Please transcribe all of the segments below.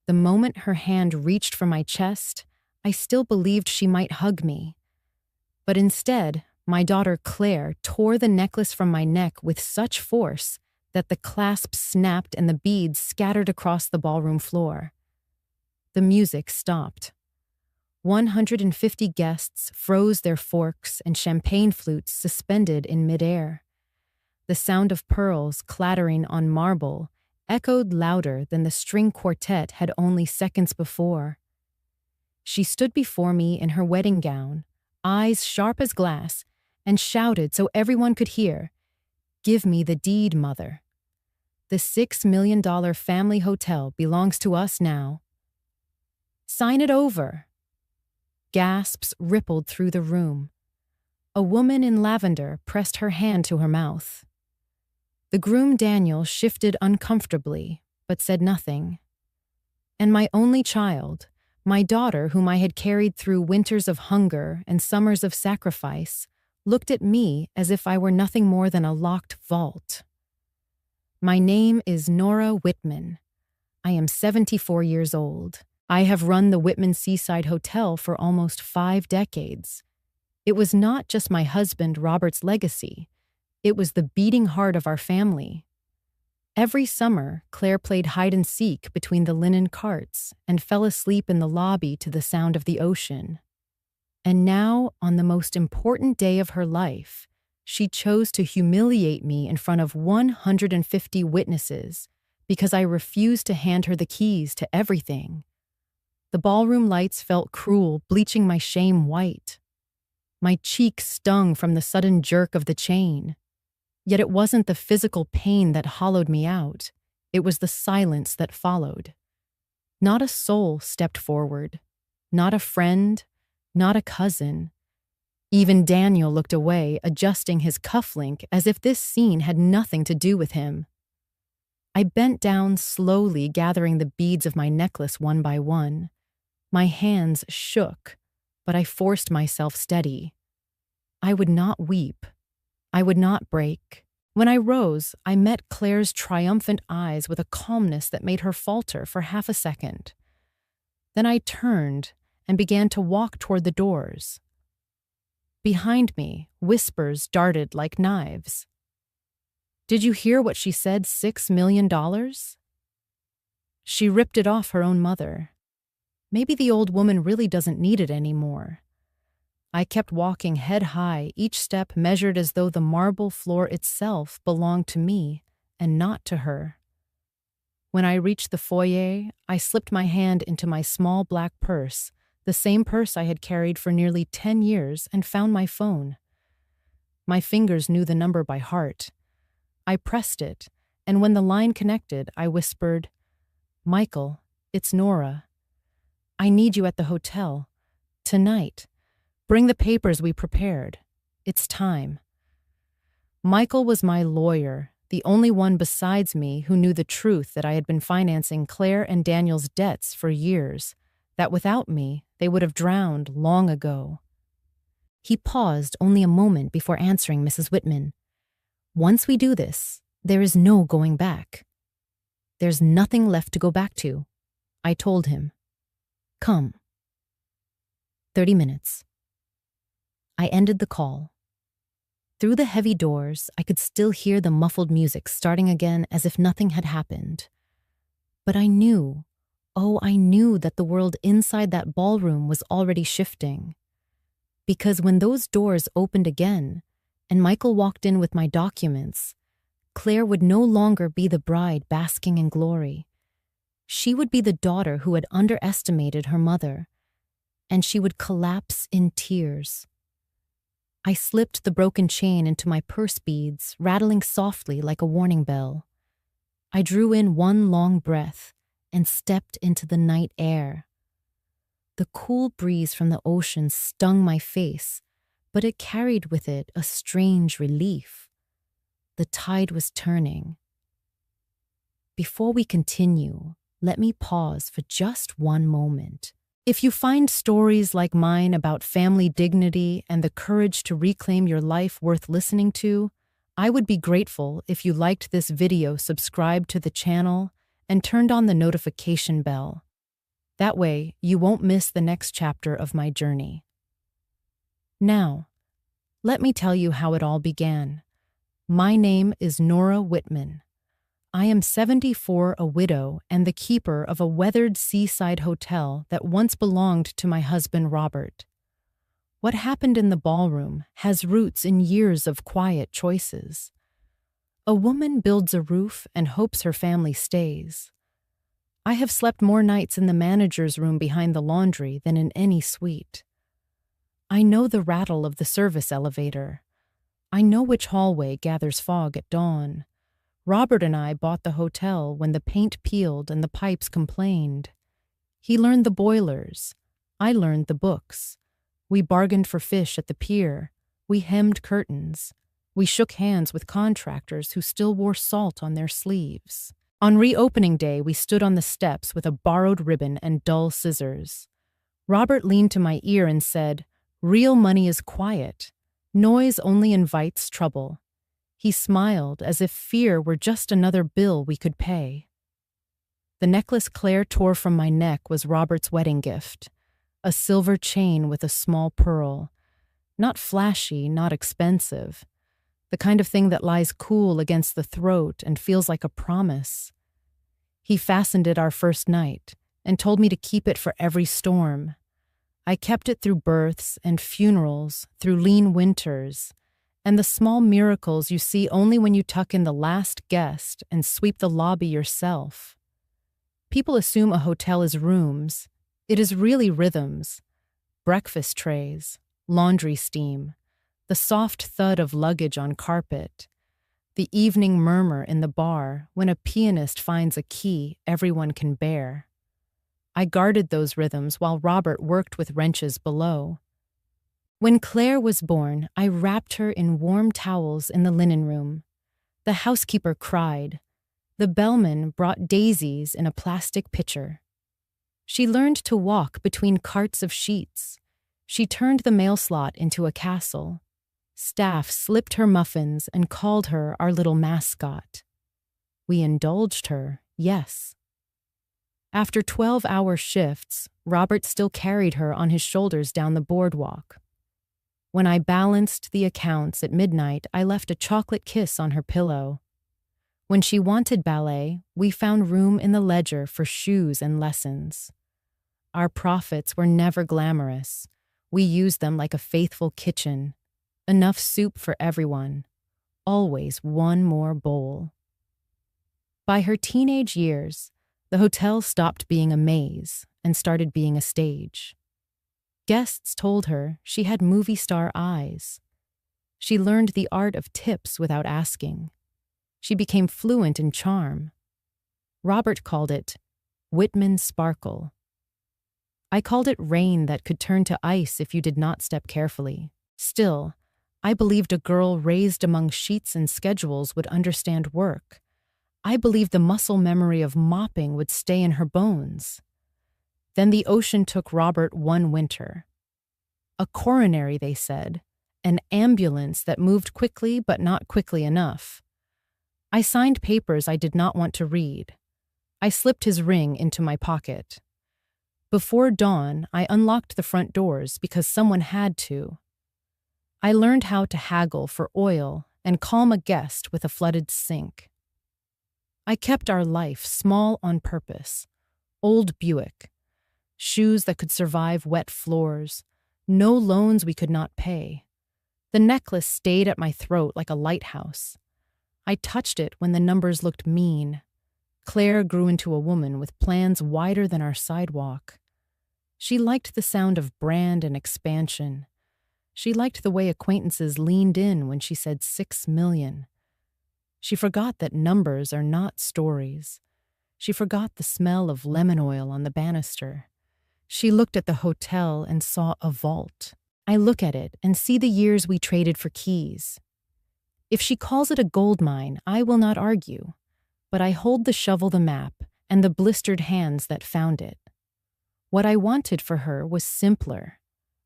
The moment her hand reached for my chest, I still believed she might hug me. But instead, my daughter Claire tore the necklace from my neck with such force that the clasp snapped and the beads scattered across the ballroom floor. The music stopped. 150 guests froze their forks and champagne flutes suspended in midair. The sound of pearls clattering on marble echoed louder than the string quartet had only seconds before. She stood before me in her wedding gown, eyes sharp as glass, and shouted so everyone could hear, "Give me the deed, mother. The $6 million family hotel belongs to us now. Sign it over." Gasps rippled through the room. A woman in lavender pressed her hand to her mouth. The groom Daniel shifted uncomfortably, but said nothing. And my only child, my daughter whom I had carried through winters of hunger and summers of sacrifice, looked at me as if I were nothing more than a locked vault. "My name is Nora Whitman. I am 74 years old. I have run the Whitman Seaside Hotel for almost 5 decades. It was not just my husband Robert's legacy. It was the beating heart of our family. Every summer, Claire played hide-and-seek between the linen carts and fell asleep in the lobby to the sound of the ocean. And now, on the most important day of her life, she chose to humiliate me in front of 150 witnesses because I refused to hand her the keys to everything. The ballroom lights felt cruel, bleaching my shame white. My cheek stung from the sudden jerk of the chain. Yet it wasn't the physical pain that hollowed me out. It was the silence that followed. Not a soul stepped forward. Not a friend. Not a cousin. Even Daniel looked away, adjusting his cufflink as if this scene had nothing to do with him. I bent down slowly, gathering the beads of my necklace one by one. My hands shook, but I forced myself steady. I would not weep. I would not break. When I rose, I met Claire's triumphant eyes with a calmness that made her falter for half a second. Then I turned and began to walk toward the doors. Behind me, whispers darted like knives. "Did you hear what she said, $6 million? She ripped it off her own mother. Maybe the old woman really doesn't need it anymore." I kept walking head high, each step measured as though the marble floor itself belonged to me and not to her. When I reached the foyer, I slipped my hand into my small black purse, the same purse I had carried for nearly 10 years, and found my phone. My fingers knew the number by heart. I pressed it, and when the line connected, I whispered, "Michael, it's Nora. I need you at the hotel. Tonight. Bring the papers we prepared. It's time." Michael was my lawyer, the only one besides me who knew the truth that I had been financing Claire and Daniel's debts for years, that without me, they would have drowned long ago. He paused only a moment before answering Mrs. Whitman. "Once we do this, there is no going back. There's nothing left to go back to," I told him. "Come." 30 minutes. I ended the call. Through the heavy doors, I could still hear the muffled music starting again as if nothing had happened. But I knew, I knew that the world inside that ballroom was already shifting. Because when those doors opened again, and Michael walked in with my documents, Claire would no longer be the bride basking in glory. She would be the daughter who had underestimated her mother, and she would collapse in tears. I slipped the broken chain into my purse beads, rattling softly like a warning bell. I drew in one long breath and stepped into the night air. The cool breeze from the ocean stung my face, but it carried with it a strange relief. The tide was turning. Before we continue, let me pause for just one moment. If you find stories like mine about family dignity and the courage to reclaim your life worth listening to, I would be grateful if you liked this video, subscribed to the channel, and turned on the notification bell. That way, you won't miss the next chapter of my journey. Now, let me tell you how it all began. My name is Nora Whitman. I am 74, a widow, and the keeper of a weathered seaside hotel that once belonged to my husband Robert. What happened in the ballroom has roots in years of quiet choices. A woman builds a roof and hopes her family stays. I have slept more nights in the manager's room behind the laundry than in any suite. I know the rattle of the service elevator. I know which hallway gathers fog at dawn. Robert and I bought the hotel when the paint peeled and the pipes complained. He learned the boilers. I learned the books. We bargained for fish at the pier. We hemmed curtains. We shook hands with contractors who still wore salt on their sleeves. On reopening day, we stood on the steps with a borrowed ribbon and dull scissors. Robert leaned to my ear and said, "Real money is quiet. Noise only invites trouble." He smiled as if fear were just another bill we could pay. The necklace Claire tore from my neck was Robert's wedding gift, a silver chain with a small pearl. Not flashy, not expensive. The kind of thing that lies cool against the throat and feels like a promise. He fastened it our first night and told me to keep it for every storm. I kept it through births and funerals, through lean winters, and the small miracles you see only when you tuck in the last guest and sweep the lobby yourself. People assume a hotel is rooms. It is really rhythms. Breakfast trays, laundry steam, the soft thud of luggage on carpet, the evening murmur in the bar when a pianist finds a key everyone can bear. I guarded those rhythms while Robert worked with wrenches below. When Claire was born, I wrapped her in warm towels in the linen room. The housekeeper cried. The bellman brought daisies in a plastic pitcher. She learned to walk between carts of sheets. She turned the mail slot into a castle. Staff slipped her muffins and called her our little mascot. We indulged her, yes. After 12-hour shifts, Robert still carried her on his shoulders down the boardwalk. When I balanced the accounts at midnight, I left a chocolate kiss on her pillow. When she wanted ballet, we found room in the ledger for shoes and lessons. Our profits were never glamorous. We used them like a faithful kitchen. Enough soup for everyone. Always one more bowl. By her teenage years, the hotel stopped being a maze and started being a stage. Guests told her she had movie star eyes. She learned the art of tips without asking. She became fluent in charm. Robert called it Whitman Sparkle. I called it rain that could turn to ice if you did not step carefully. Still, I believed a girl raised among sheets and schedules would understand work. I believed the muscle memory of mopping would stay in her bones. Then the ocean took Robert one winter. A coronary, they said, an ambulance that moved quickly but not quickly enough. I signed papers I did not want to read. I slipped his ring into my pocket. Before dawn, I unlocked the front doors because someone had to. I learned how to haggle for oil and calm a guest with a flooded sink. I kept our life small on purpose. Old Buick. Shoes that could survive wet floors. No loans we could not pay. The necklace stayed at my throat like a lighthouse. I touched it when the numbers looked mean. Claire grew into a woman with plans wider than our sidewalk. She liked the sound of brand and expansion. She liked the way acquaintances leaned in when she said 6 million. She forgot that numbers are not stories. She forgot the smell of lemon oil on the banister. She looked at the hotel and saw a vault. I look at it and see the years we traded for keys. If she calls it a gold mine, I will not argue, but I hold the shovel, the map, and the blistered hands that found it. What I wanted for her was simpler,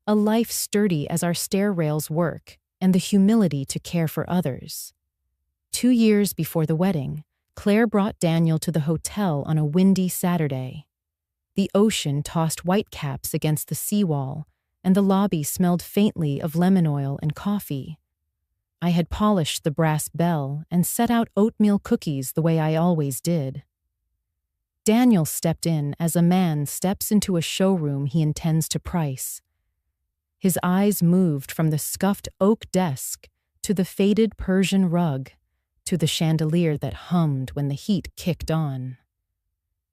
a life sturdy as our stair rails work, and the humility to care for others. 2 years before the wedding, Claire brought Daniel to the hotel on a windy Saturday. The ocean tossed whitecaps against the seawall, and the lobby smelled faintly of lemon oil and coffee. I had polished the brass bell and set out oatmeal cookies the way I always did. Daniel stepped in as a man steps into a showroom he intends to price. His eyes moved from the scuffed oak desk to the faded Persian rug, to the chandelier that hummed when the heat kicked on.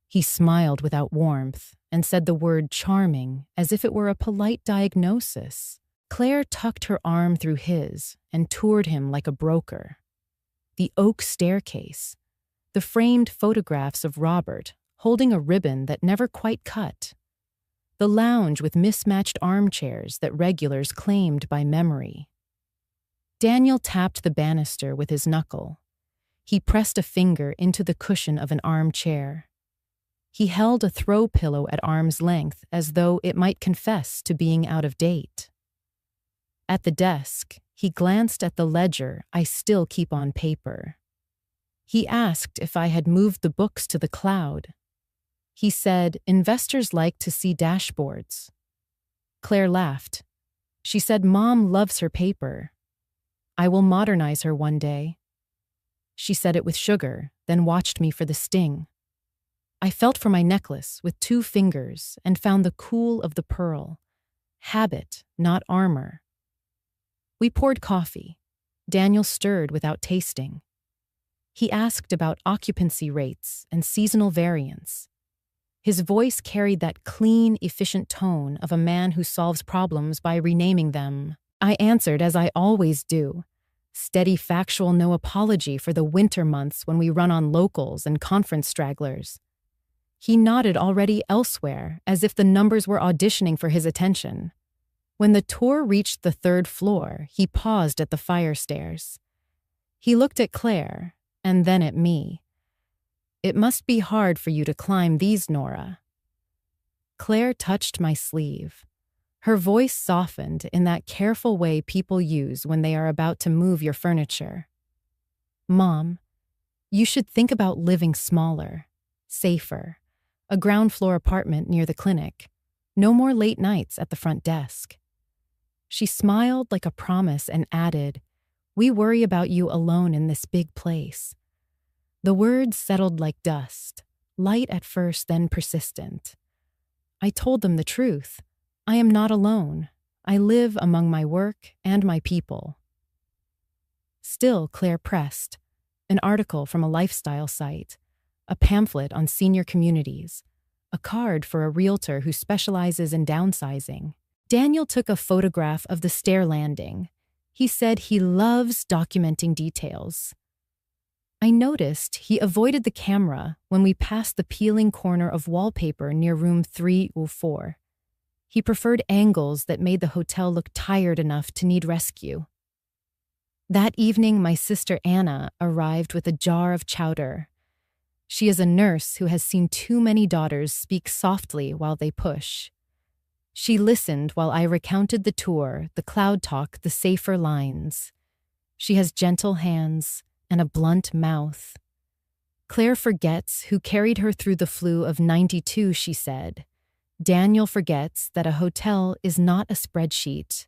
He smiled without warmth and said the word charming as if it were a polite diagnosis. Claire tucked her arm through his and toured him like a broker. The oak staircase, the framed photographs of Robert holding a ribbon that never quite cut, the lounge with mismatched armchairs that regulars claimed by memory. Daniel tapped the banister with his knuckle. He pressed a finger into the cushion of an armchair. He held a throw pillow at arm's length as though it might confess to being out of date. At the desk, he glanced at the ledger I still keep on paper. He asked if I had moved the books to the cloud. He said investors like to see dashboards. Claire laughed. She said Mom loves her paper. I will modernize her one day. She said it with sugar, then watched me for the sting. I felt for my necklace with 2 fingers and found the cool of the pearl. Habit, not armor. We poured coffee. Daniel stirred without tasting. He asked about occupancy rates and seasonal variance. His voice carried that clean, efficient tone of a man who solves problems by renaming them. I answered as I always do. Steady, factual, no apology for the winter months when we run on locals and conference stragglers. He nodded already elsewhere, as if the numbers were auditioning for his attention. When the tour reached the 3rd floor, he paused at the fire stairs. He looked at Claire, and then at me. It must be hard for you to climb these, Nora. Claire touched my sleeve. Her voice softened in that careful way people use when they are about to move your furniture. Mom, you should think about living smaller, safer. A ground floor apartment near the clinic. No more late nights at the front desk. She smiled like a promise and added, we worry about you alone in this big place. The words settled like dust, light at first, then persistent. I told them the truth. I am not alone. I live among my work and my people. Still, Claire pressed. An article from a lifestyle site, a pamphlet on senior communities, a card for a realtor who specializes in downsizing. Daniel took a photograph of the stair landing. He said he loves documenting details. I noticed he avoided the camera when we passed the peeling corner of wallpaper near room 304. He preferred angles that made the hotel look tired enough to need rescue. That evening, my sister Anna arrived with a jar of chowder. She is a nurse who has seen too many daughters speak softly while they push. She listened while I recounted the tour, the cloud talk, the safer lines. She has gentle hands and a blunt mouth. Claire forgets who carried her through the flu of '92, she said. Daniel forgets that a hotel is not a spreadsheet.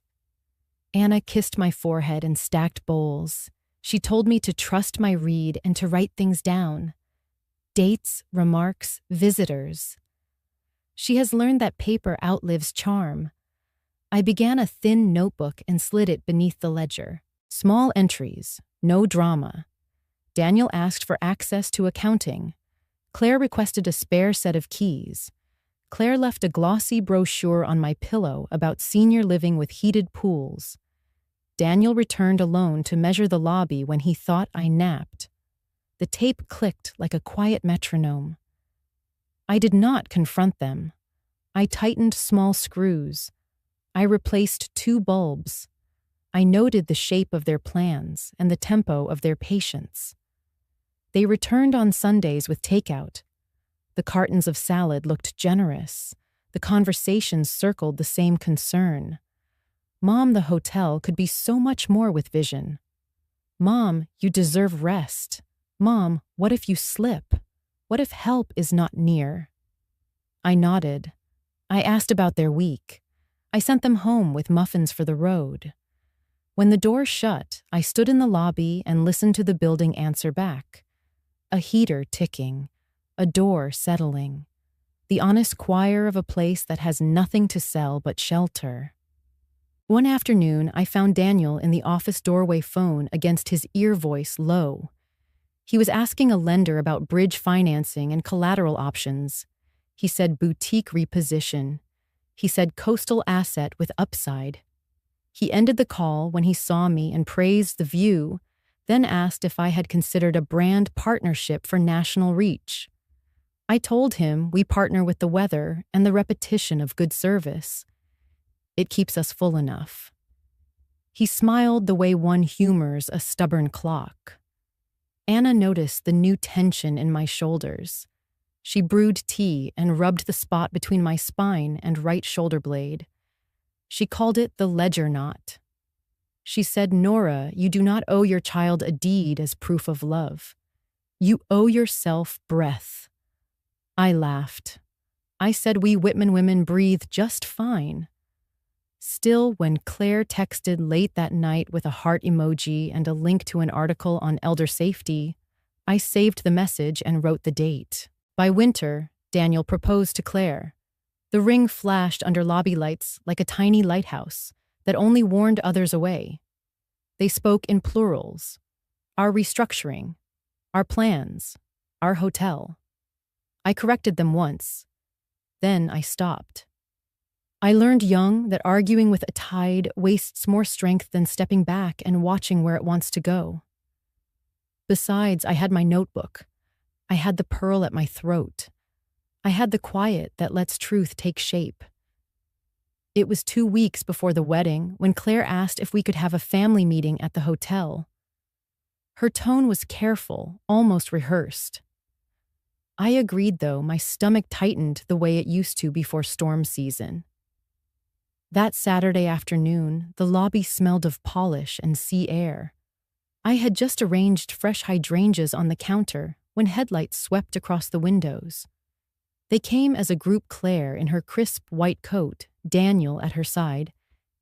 Anna kissed my forehead and stacked bowls. She told me to trust my read and to write things down. Dates, remarks, visitors. She has learned that paper outlives charm. I began a thin notebook and slid it beneath the ledger. Small entries, no drama. Daniel asked for access to accounting. Claire requested a spare set of keys. Claire left a glossy brochure on my pillow about senior living with heated pools. Daniel returned alone to measure the lobby when he thought I napped. The tape clicked like a quiet metronome. I did not confront them. I tightened small screws. I replaced 2 bulbs. I noted the shape of their plans and the tempo of their patience. They returned on Sundays with takeout. The cartons of salad looked generous. The conversations circled the same concern. Mom, the hotel could be so much more with vision. Mom, you deserve rest. Mom, what if you slip? What if help is not near? I nodded. I asked about their week. I sent them home with muffins for the road. When the door shut, I stood in the lobby and listened to the building answer back. A heater ticking, a door settling. The honest choir of a place that has nothing to sell but shelter. One afternoon, I found Daniel in the office doorway phone against his ear voice low. He was asking a lender about bridge financing and collateral options. He said boutique reposition. He said coastal asset with upside. He ended the call when he saw me and praised the view, then asked if I had considered a brand partnership for national reach. I told him we partner with the weather and the repetition of good service. It keeps us full enough. He smiled the way one humors a stubborn clock. Anna noticed the new tension in my shoulders. She brewed tea and rubbed the spot between my spine and right shoulder blade. She called it the ledger knot. She said, "Nora, you do not owe your child a deed as proof of love. You owe yourself breath." I laughed. I said we Whitman women breathe just fine. Still, when Claire texted late that night with a heart emoji and a link to an article on elder safety, I saved the message and wrote the date. By winter, Daniel proposed to Claire. The ring flashed under lobby lights like a tiny lighthouse that only warned others away. They spoke in plurals. Our restructuring, our plans, our hotel. I corrected them once. Then I stopped. I learned young that arguing with a tide wastes more strength than stepping back and watching where it wants to go. Besides, I had my notebook. I had the pearl at my throat. I had the quiet that lets truth take shape. It was 2 weeks before the wedding when Claire asked if we could have a family meeting at the hotel. Her tone was careful, almost rehearsed. I agreed, though my stomach tightened the way it used to before storm season. That Saturday afternoon, the lobby smelled of polish and sea air. I had just arranged fresh hydrangeas on the counter when headlights swept across the windows. They came as a group: Claire in her crisp white coat, Daniel at her side,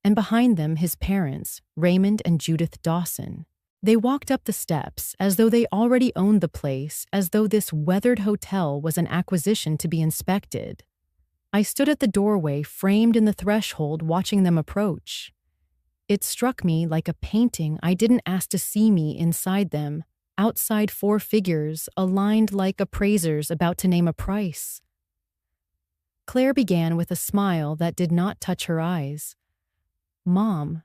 and behind them his parents, Raymond and Judith Dawson. They walked up the steps as though they already owned the place, as though this weathered hotel was an acquisition to be inspected. I stood at the doorway, framed in the threshold, watching them approach. It struck me like a painting I didn't ask to see me inside them, outside 4 figures, aligned like appraisers about to name a price. Claire began with a smile that did not touch her eyes. "Mom,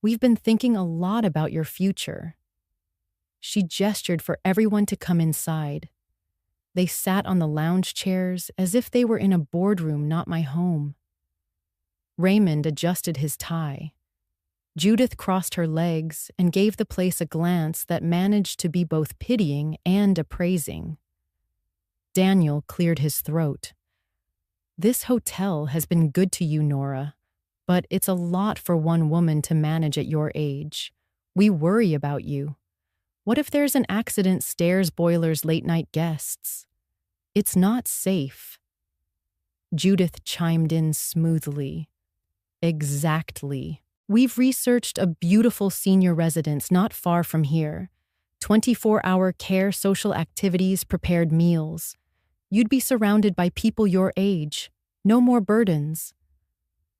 we've been thinking a lot about your future." She gestured for everyone to come inside. They sat on the lounge chairs as if they were in a boardroom, not my home. Raymond adjusted his tie. Judith crossed her legs and gave the place a glance that managed to be both pitying and appraising. Daniel cleared his throat. "This hotel has been good to you, Nora, but it's a lot for one woman to manage at your age. We worry about you. What if there's an accident, stairs, boilers, late-night guests? It's not safe." Judith chimed in smoothly. "Exactly. We've researched a beautiful senior residence not far from here. 24-hour care, social activities, prepared meals. You'd be surrounded by people your age. No more burdens."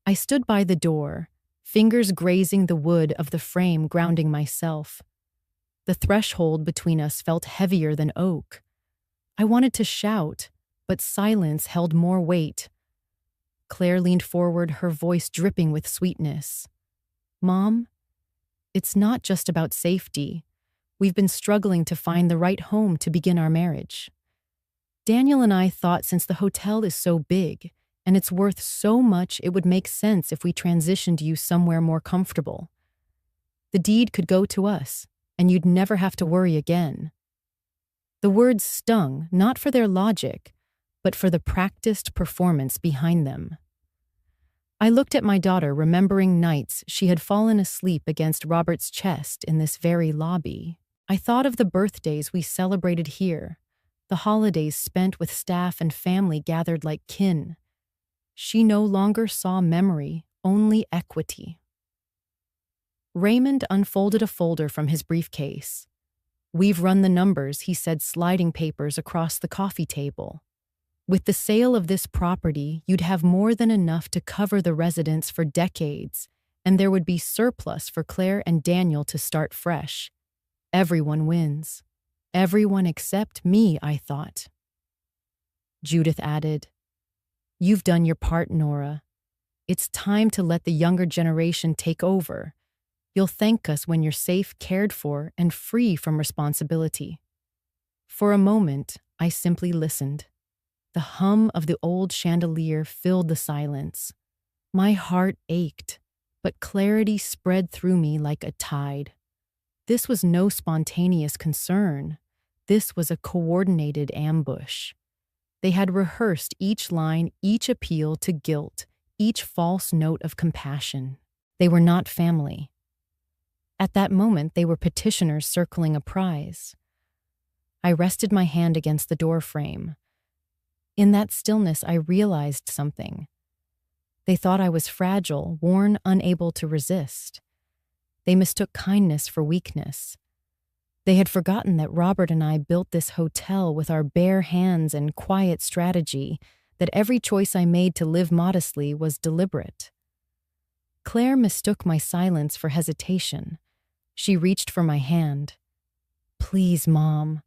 I stood by the door, fingers grazing the wood of the frame, grounding myself. The threshold between us felt heavier than oak. I wanted to shout, but silence held more weight. Claire leaned forward, her voice dripping with sweetness. "Mom, it's not just about safety. We've been struggling to find the right home to begin our marriage. Daniel and I thought since the hotel is so big and it's worth so much, it would make sense if we transitioned you somewhere more comfortable. The deed could go to us, and you'd never have to worry again." The words stung, not for their logic, but for the practiced performance behind them. I looked at my daughter, remembering nights she had fallen asleep against Robert's chest in this very lobby. I thought of the birthdays we celebrated here, the holidays spent with staff and family gathered like kin. She no longer saw memory, only equity. Raymond unfolded a folder from his briefcase. "We've run the numbers," he said, sliding papers across the coffee table. "With the sale of this property, you'd have more than enough to cover the residence for decades, and there would be surplus for Claire and Daniel to start fresh. Everyone wins. Everyone except me," I thought. Judith added, "You've done your part, Nora. It's time to let the younger generation take over. You'll thank us when you're safe, cared for, and free from responsibility." For a moment, I simply listened. The hum of the old chandelier filled the silence. My heart ached, but clarity spread through me like a tide. This was no spontaneous concern. This was a coordinated ambush. They had rehearsed each line, each appeal to guilt, each false note of compassion. They were not family. At that moment, they were petitioners circling a prize. I rested my hand against the door frame. In that stillness, I realized something. They thought I was fragile, worn, unable to resist. They mistook kindness for weakness. They had forgotten that Robert and I built this hotel with our bare hands and quiet strategy, that every choice I made to live modestly was deliberate. Claire mistook my silence for hesitation. She reached for my hand. "Please, Mom,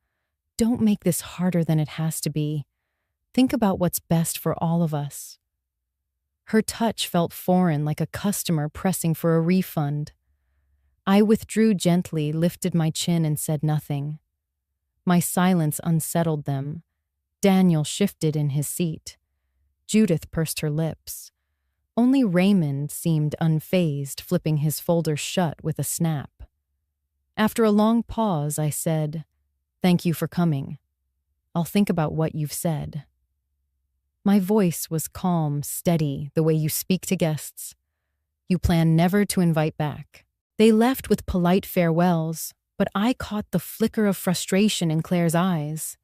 don't make this harder than it has to be. Think about what's best for all of us." Her touch felt foreign, like a customer pressing for a refund. I withdrew gently, lifted my chin, and said nothing. My silence unsettled them. Daniel shifted in his seat. Judith pursed her lips. Only Raymond seemed unfazed, flipping his folder shut with a snap. After a long pause, I said, "Thank you for coming. I'll think about what you've said." My voice was calm, steady, the way you speak to guests. "You plan never to invite back." They left with polite farewells, but I caught the flicker of frustration in Claire's eyes.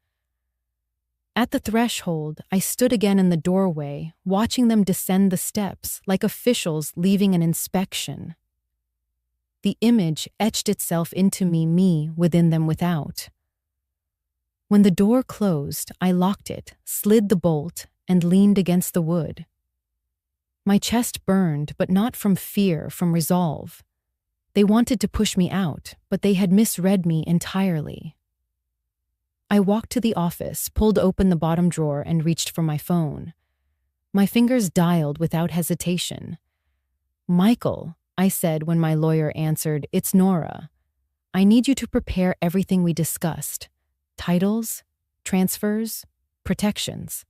At the threshold, I stood again in the doorway, watching them descend the steps like officials leaving an inspection. The image etched itself into me within them without. When the door closed, I locked it, slid the bolt, and leaned against the wood. My chest burned, but not from fear, from resolve. They wanted to push me out, but they had misread me entirely. I walked to the office, pulled open the bottom drawer, and reached for my phone. My fingers dialed without hesitation. "Michael," I said when my lawyer answered, "It's Nora. I need you to prepare everything we discussed. Titles, transfers, protections.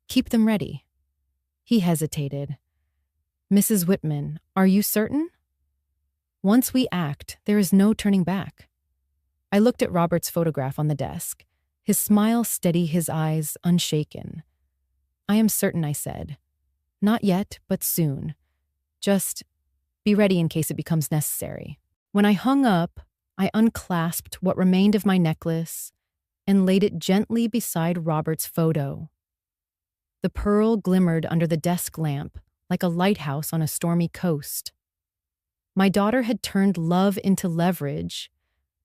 Keep them ready." He hesitated. "Mrs. Whitman, are you certain?" "Once we act, there is no turning back." I looked at Robert's photograph on the desk, his smile steady, his eyes unshaken. "I am certain," I said. "Not yet, but soon. Just be ready in case it becomes necessary." When I hung up, I unclasped what remained of my necklace and laid it gently beside Robert's photo. The pearl glimmered under the desk lamp like a lighthouse on a stormy coast. My daughter had turned love into leverage,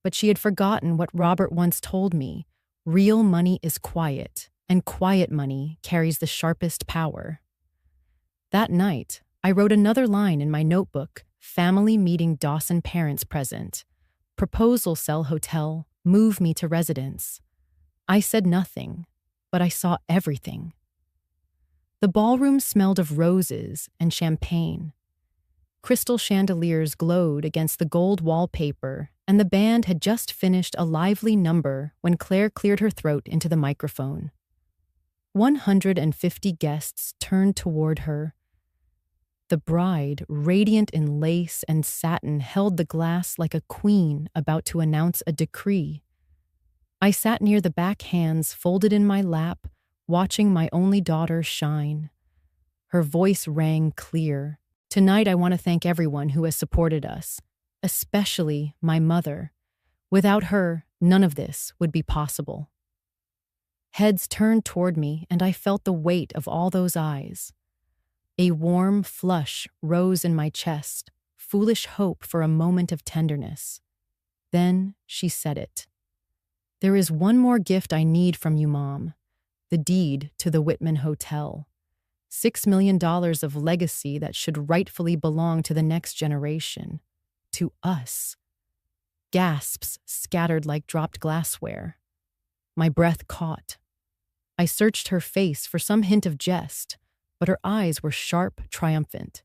but she had forgotten what Robert once told me: real money is quiet, and quiet money carries the sharpest power. That night, I wrote another line in my notebook: family meeting Dawson parents present. Proposal sell hotel, move me to residence. I said nothing, but I saw everything. The ballroom smelled of roses and champagne. Crystal chandeliers glowed against the gold wallpaper, and the band had just finished a lively number when Claire cleared her throat into the microphone. 150 guests turned toward her. The bride, radiant in lace and satin, held the glass like a queen about to announce a decree. I sat near the back, hands folded in my lap, watching my only daughter shine. Her voice rang clear. "Tonight I want to thank everyone who has supported us, especially my mother. Without her, none of this would be possible." Heads turned toward me, and I felt the weight of all those eyes. A warm flush rose in my chest, foolish hope for a moment of tenderness. Then she said it. "There is one more gift I need from you, Mom. The deed to the Whitman Hotel. $6 million of legacy that should rightfully belong to the next generation. To us." Gasps scattered like dropped glassware. My breath caught. I searched her face for some hint of jest, but her eyes were sharp, triumphant.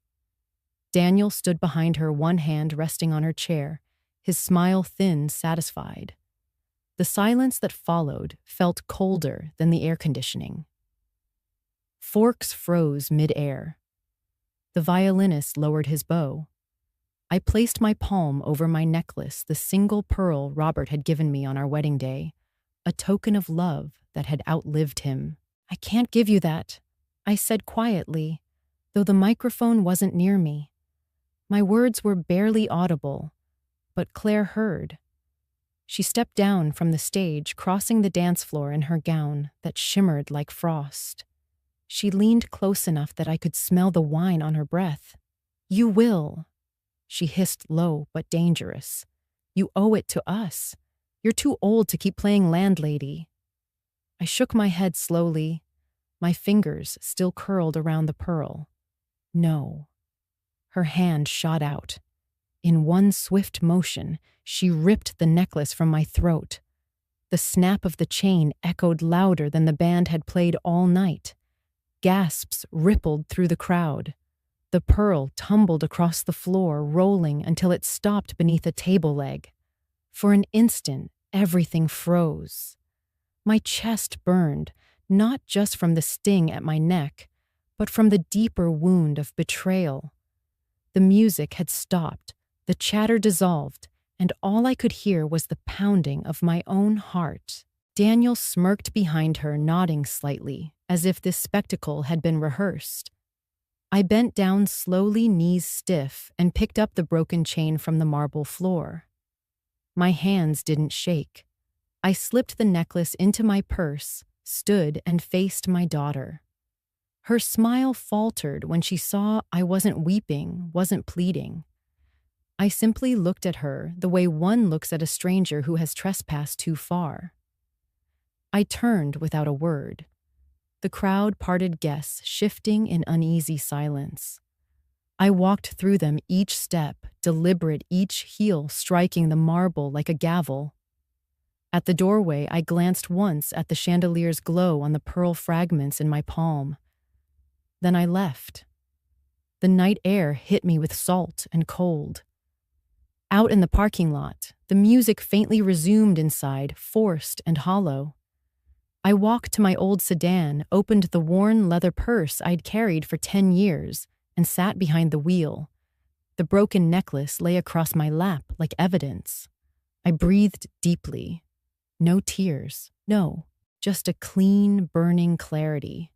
Daniel stood behind her, one hand resting on her chair, his smile thin, satisfied. The silence that followed felt colder than the air conditioning. Forks froze mid-air. The violinist lowered his bow. I placed my palm over my necklace, the single pearl Robert had given me on our wedding day, a token of love that had outlived him. "I can't give you that," I said quietly, though the microphone wasn't near me. My words were barely audible, but Claire heard. She stepped down from the stage, crossing the dance floor in her gown that shimmered like frost. She leaned close enough that I could smell the wine on her breath. "You will," she hissed low but dangerous. "You owe it to us. You're too old to keep playing landlady." I shook my head slowly, my fingers still curled around the pearl. "No." Her hand shot out. In one swift motion, she ripped the necklace from my throat. The snap of the chain echoed louder than the band had played all night. Gasps rippled through the crowd. The pearl tumbled across the floor, rolling until it stopped beneath a table leg. For an instant, everything froze. My chest burned, not just from the sting at my neck, but from the deeper wound of betrayal. The music had stopped, the chatter dissolved, and all I could hear was the pounding of my own heart. Daniel smirked behind her, nodding slightly, as if this spectacle had been rehearsed. I bent down slowly, knees stiff, and picked up the broken chain from the marble floor. My hands didn't shake. I slipped the necklace into my purse, stood, and faced my daughter. Her smile faltered when she saw I wasn't weeping, wasn't pleading. I simply looked at her the way one looks at a stranger who has trespassed too far. I turned without a word. The crowd parted guests, shifting in uneasy silence. I walked through them, each step, deliberate, each heel striking the marble like a gavel. At the doorway, I glanced once at the chandelier's glow on the pearl fragments in my palm. Then I left. The night air hit me with salt and cold. Out in the parking lot, the music faintly resumed inside, forced and hollow. I walked to my old sedan, opened the worn leather purse I'd carried for 10 years, and sat behind the wheel. The broken necklace lay across my lap like evidence. I breathed deeply. No tears. No, just a clean, burning clarity.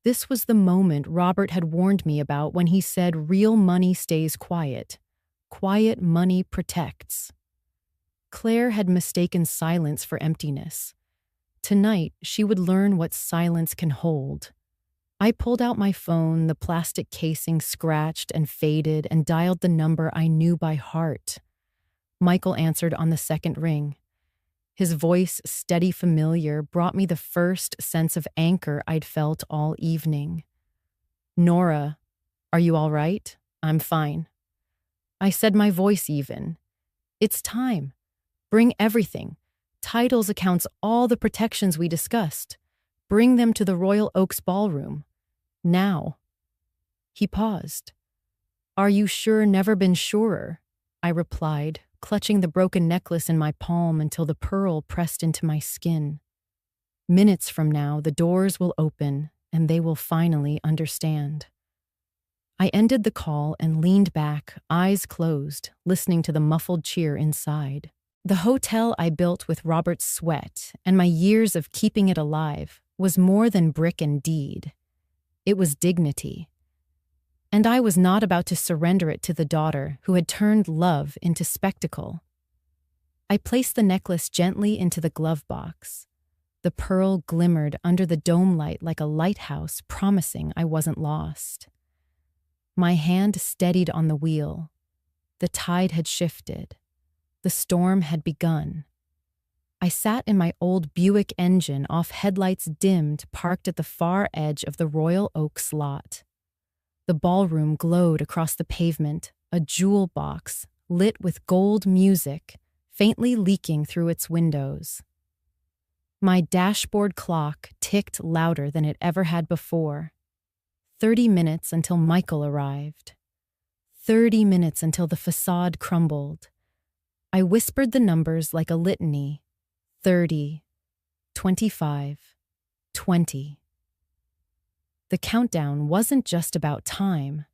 This was the moment Robert had warned me about when he said real money stays quiet. Quiet money protects. Claire had mistaken silence for emptiness. Tonight, she would learn what silence can hold. I pulled out my phone, the plastic casing scratched and faded, and dialed the number I knew by heart. Michael answered on the second ring. His voice, steady, familiar, brought me the first sense of anchor I'd felt all evening. "Nora, are you all right?" "I'm fine." I said, my voice even. "It's time. Bring everything. Titles, accounts, all the protections we discussed. Bring them to the Royal Oaks Ballroom. Now." He paused. "Are you sure? Never been surer," I replied, clutching the broken necklace in my palm until the pearl pressed into my skin. "Minutes from now, the doors will open, and they will finally understand." I ended the call and leaned back, eyes closed, listening to the muffled cheer inside. The hotel I built with Robert's sweat and my years of keeping it alive was more than brick and deed. It was dignity. And I was not about to surrender it to the daughter who had turned love into spectacle. I placed the necklace gently into the glove box. The pearl glimmered under the dome light like a lighthouse, promising I wasn't lost. My hand steadied on the wheel. The tide had shifted. The storm had begun. I sat in my old Buick engine, off headlights dimmed, parked at the far edge of the Royal Oaks lot. The ballroom glowed across the pavement, a jewel box, lit with gold music, faintly leaking through its windows. My dashboard clock ticked louder than it ever had before. 30 minutes until Michael arrived. 30 minutes until the facade crumbled. I whispered the numbers like a litany. 30, 25, 20. The countdown wasn't just about time.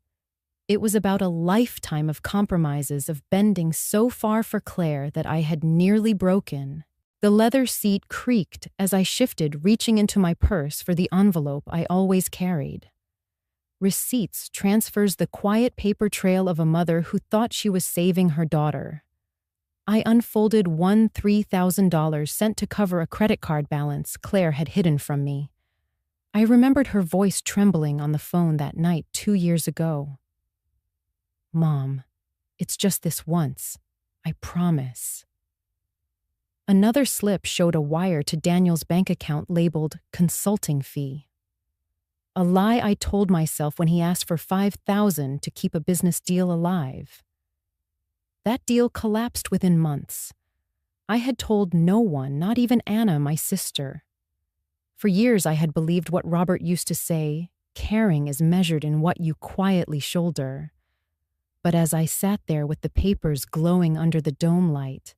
It was about a lifetime of compromises, of bending so far for Claire that I had nearly broken. The leather seat creaked as I shifted, reaching into my purse for the envelope I always carried. Receipts transfers the quiet paper trail of a mother who thought she was saving her daughter. I unfolded one $3,000 sent to cover a credit card balance Claire had hidden from me. I remembered her voice trembling on the phone that night 2 years ago. "Mom, it's just this once. I promise." Another slip showed a wire to Daniel's bank account labeled consulting fee. A lie I told myself when he asked for $5,000 to keep a business deal alive. That deal collapsed within months. I had told no one, not even Anna, my sister. For years I had believed what Robert used to say, caring is measured in what you quietly shoulder. But as I sat there with the papers glowing under the dome light,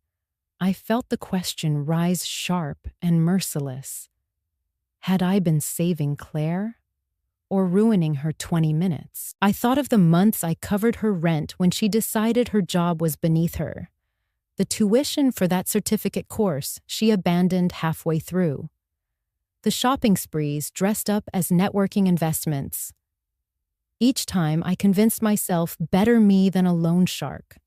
I felt the question rise sharp and merciless. Had I been saving Claire? Or ruining her 20 minutes? I thought of the months I covered her rent when she decided her job was beneath her. The tuition for that certificate course she abandoned halfway through. The shopping sprees dressed up as networking investments. Each time I convinced myself better me than a loan shark,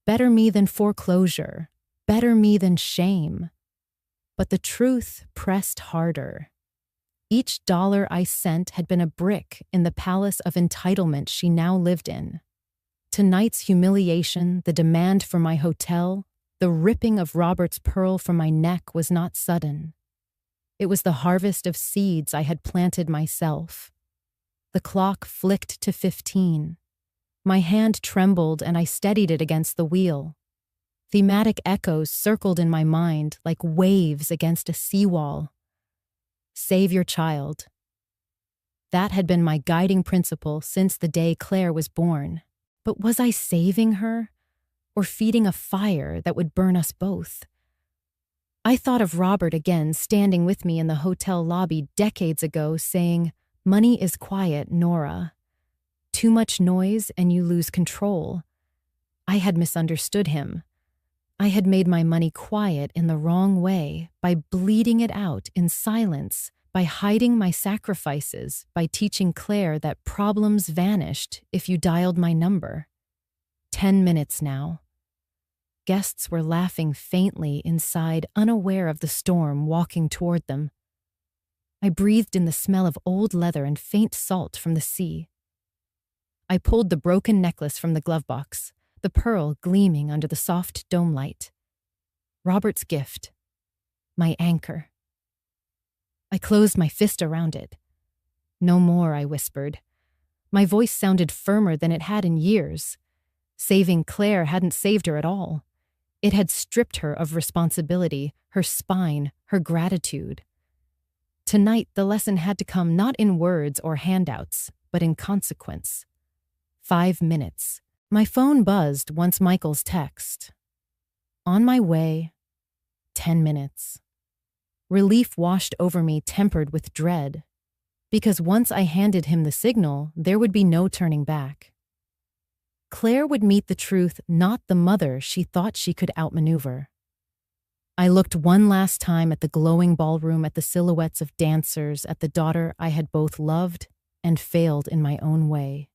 better me than foreclosure, better me than shame. But the truth pressed harder. Each dollar I sent had been a brick in the palace of entitlement she now lived in. Tonight's humiliation, the demand for my hotel, the ripping of Robert's pearl from my neck was not sudden. It was the harvest of seeds I had planted myself. The clock flicked to 15. My hand trembled and I steadied it against the wheel. Thematic echoes circled in my mind like waves against a seawall. Save your child. That had been my guiding principle since the day Claire was born. But was I saving her, or feeding a fire that would burn us both? I thought of Robert again, standing with me in the hotel lobby decades ago, saying, "Money is quiet, Nora. Too much noise and you lose control." I had misunderstood him. I had made my money quiet in the wrong way, by bleeding it out in silence, by hiding my sacrifices, by teaching Claire that problems vanished if you dialed my number. 10 minutes now. Guests were laughing faintly inside, unaware of the storm walking toward them. I breathed in the smell of old leather and faint salt from the sea. I pulled the broken necklace from the glove box, the pearl gleaming under the soft dome light. Robert's gift. My anchor. I closed my fist around it. "No more," I whispered. My voice sounded firmer than it had in years. Saving Claire hadn't saved her at all. It had stripped her of responsibility, her spine, her gratitude. Tonight, the lesson had to come not in words or handouts, but in consequence. 5 minutes. My phone buzzed once Michael's text. On my way. 10 minutes. Relief washed over me, tempered with dread. Because once I handed him the signal, there would be no turning back. Claire would meet the truth, not the mother she thought she could outmaneuver. I looked one last time at the glowing ballroom, at the silhouettes of dancers, at the daughter I had both loved and failed in my own way.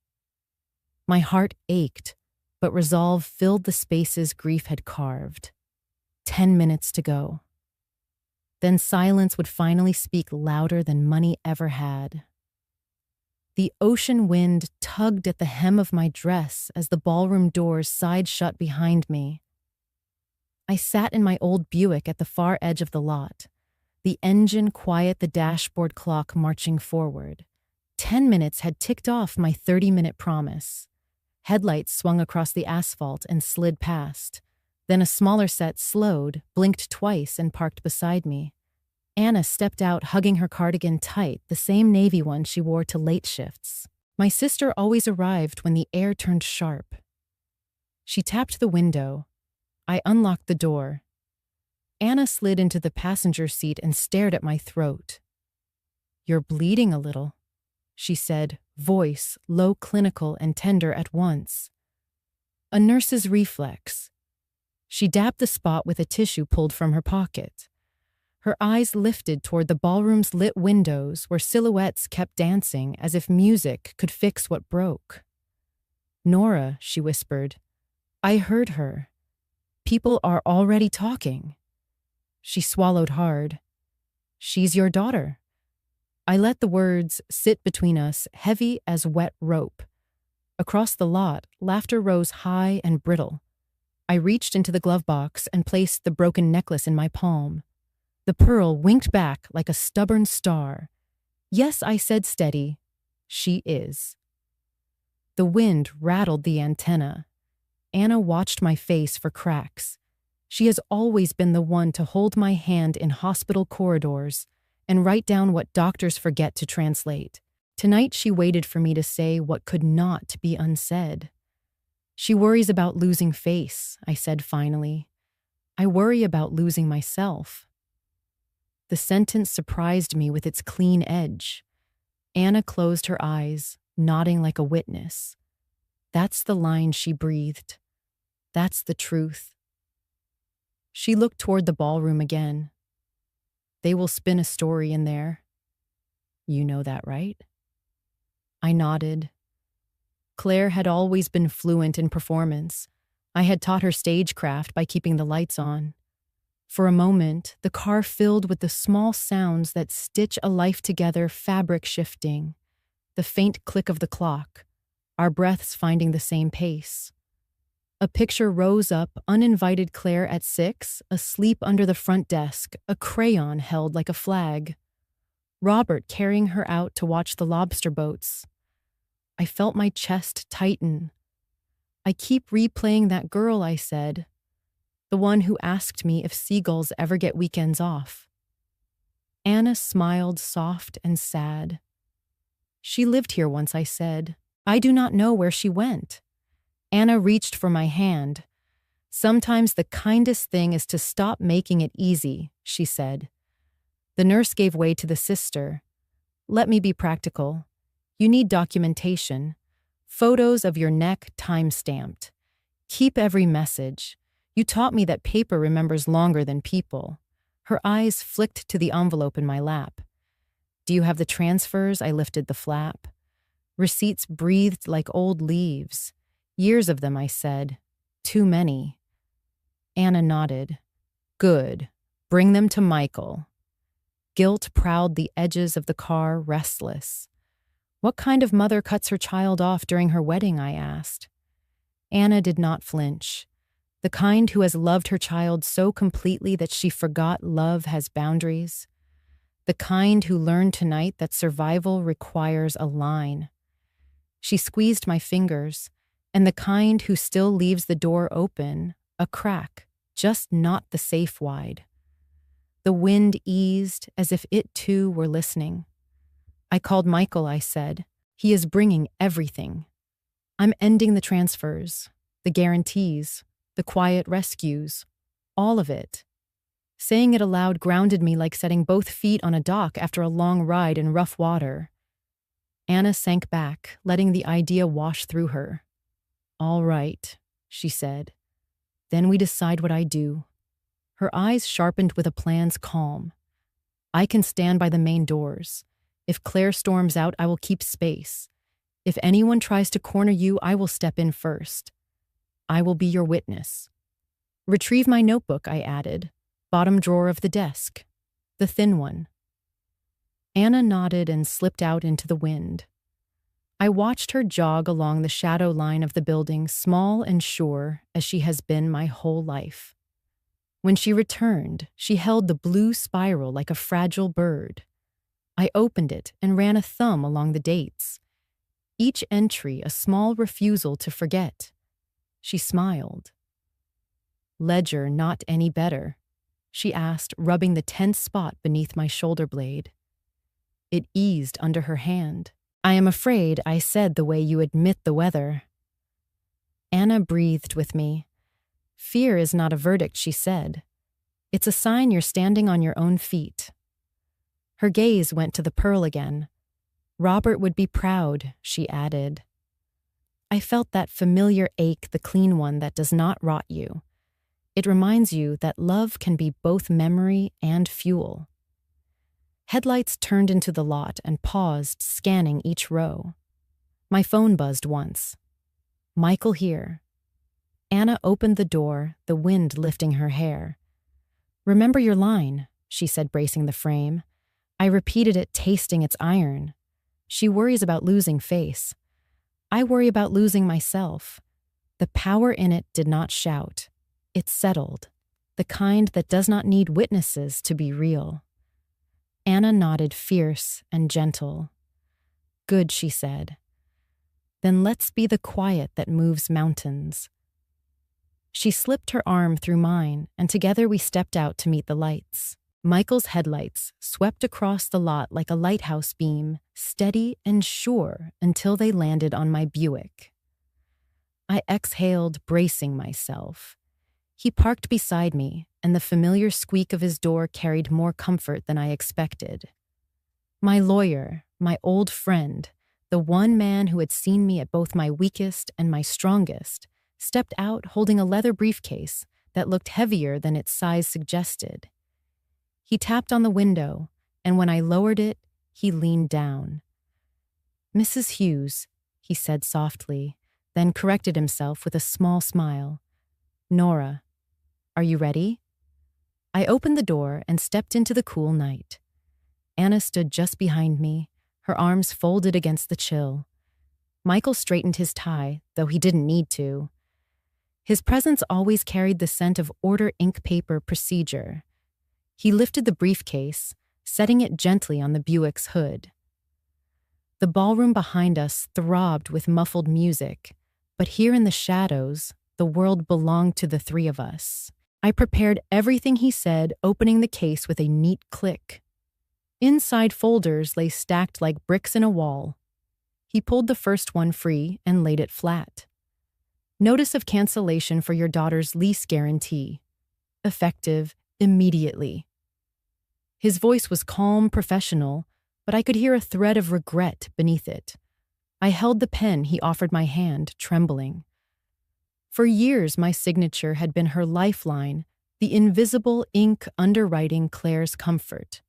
My heart ached, but resolve filled the spaces grief had carved. 10 minutes to go. Then silence would finally speak louder than money ever had. The ocean wind tugged at the hem of my dress as the ballroom doors sighed shut behind me. I sat in my old Buick at the far edge of the lot, the engine quiet, the dashboard clock marching forward. 10 minutes had ticked off my 30-minute promise. Headlights swung across the asphalt and slid past. Then a smaller set slowed, blinked twice, and parked beside me. Anna stepped out, hugging her cardigan tight, the same navy one she wore to late shifts. My sister always arrived when the air turned sharp. She tapped the window. I unlocked the door. Anna slid into the passenger seat and stared at my throat. "You're bleeding a little," she said, voice low, clinical, and tender at once. A nurse's reflex. She dabbed the spot with a tissue pulled from her pocket. Her eyes lifted toward the ballroom's lit windows where silhouettes kept dancing as if music could fix what broke. "Nora," she whispered. "I heard her. People are already talking." She swallowed hard. "She's your daughter." I let the words sit between us, heavy as wet rope. Across the lot, laughter rose high and brittle. I reached into the glove box and placed the broken necklace in my palm. The pearl winked back like a stubborn star. "Yes," I said, steady. "She is." The wind rattled the antenna. Anna watched my face for cracks. She has always been the one to hold my hand in hospital corridors and write down what doctors forget to translate. Tonight she waited for me to say what could not be unsaid. "She worries about losing face," I said finally. "I worry about losing myself." The sentence surprised me with its clean edge. Anna closed her eyes, nodding like a witness. "That's the line," she breathed. "That's the truth." She looked toward the ballroom again. "They will spin a story in there. You know that, right?" I nodded. Claire had always been fluent in performance. I had taught her stagecraft by keeping the lights on. For a moment, the car filled with the small sounds that stitch a life together, fabric shifting, the faint click of the clock, our breaths finding the same pace. A picture rose up, uninvited Claire at 6, asleep under the front desk, a crayon held like a flag. Robert carrying her out to watch the lobster boats. I felt my chest tighten. "I keep replaying that girl," I said. "The one who asked me if seagulls ever get weekends off." Anna smiled, soft and sad. "She lived here once," I said. "I do not know where she went." Anna reached for my hand. "Sometimes the kindest thing is to stop making it easy," she said. The nurse gave way to the sister. "Let me be practical. You need documentation. Photos of your neck time-stamped. Keep every message. You taught me that paper remembers longer than people." Her eyes flicked to the envelope in my lap. "Do you have the transfers?" I lifted the flap. Receipts breathed like old leaves. "Years of them," I said. "Too many." Anna nodded. "Good. Bring them to Michael." Guilt prowled the edges of the car, restless. "What kind of mother cuts her child off during her wedding?" I asked. Anna did not flinch. "The kind who has loved her child so completely that she forgot love has boundaries. The kind who learned tonight that survival requires a line." She squeezed my fingers. "And the kind who still leaves the door open, a crack, just not the safe wide." The wind eased as if it too were listening. "I called Michael," I said. "He is bringing everything. I'm ending the transfers, the guarantees, the quiet rescues, all of it." Saying it aloud grounded me like setting both feet on a dock after a long ride in rough water. Anna sank back, letting the idea wash through her. "All right," she said. "Then we decide what I do." Her eyes sharpened with a plan's calm. "I can stand by the main doors. If Claire storms out, I will keep space. If anyone tries to corner you, I will step in first. I will be your witness." "Retrieve my notebook," I added. "Bottom drawer of the desk." The thin one. Anna nodded and slipped out into the wind. I watched her jog along the shadow line of the building, small and sure as she has been my whole life. When she returned, she held the blue spiral like a fragile bird. I opened it and ran a thumb along the dates. Each entry a small refusal to forget. She smiled. "Ledger not any better?" she asked, rubbing the tense spot beneath my shoulder blade. It eased under her hand. "I am afraid I said the way you admit the weather." Anna breathed with me. "Fear is not a verdict," she said. "It's a sign you're standing on your own feet." Her gaze went to the pearl again. "Robert would be proud," she added. I felt that familiar ache, the clean one that does not rot you. It reminds you that love can be both memory and fuel. Headlights turned into the lot and paused, scanning each row. My phone buzzed once. "Michael here." Anna opened the door, the wind lifting her hair. "Remember your line," she said, bracing the frame. I repeated it, tasting its iron. She worries about losing face. I worry about losing myself. The power in it did not shout. It settled, the kind that does not need witnesses to be real. Anna nodded, fierce and gentle. "Good," she said. "Then let's be the quiet that moves mountains." She slipped her arm through mine, and together we stepped out to meet the lights. Michael's headlights swept across the lot like a lighthouse beam, steady and sure until they landed on my Buick. I exhaled, bracing myself. He parked beside me, and the familiar squeak of his door carried more comfort than I expected. My lawyer, my old friend, the one man who had seen me at both my weakest and my strongest, stepped out holding a leather briefcase that looked heavier than its size suggested. He tapped on the window, and when I lowered it, he leaned down. "Mrs. Hughes," he said softly, then corrected himself with a small smile. "Nora, are you ready?" I opened the door and stepped into the cool night. Anna stood just behind me, her arms folded against the chill. Michael straightened his tie, though he didn't need to. His presence always carried the scent of order ink paper procedure. He lifted the briefcase, setting it gently on the Buick's hood. The ballroom behind us throbbed with muffled music, but here in the shadows, the world belonged to the three of us. I prepared everything he said, opening the case with a neat click. Inside folders lay stacked like bricks in a wall. He pulled the first one free and laid it flat. "Notice of cancellation for your daughter's lease guarantee. Effective immediately." His voice was calm, professional, but I could hear a thread of regret beneath it. I held the pen he offered my hand, trembling. For years, my signature had been her lifeline, the invisible ink underwriting Claire's comfort.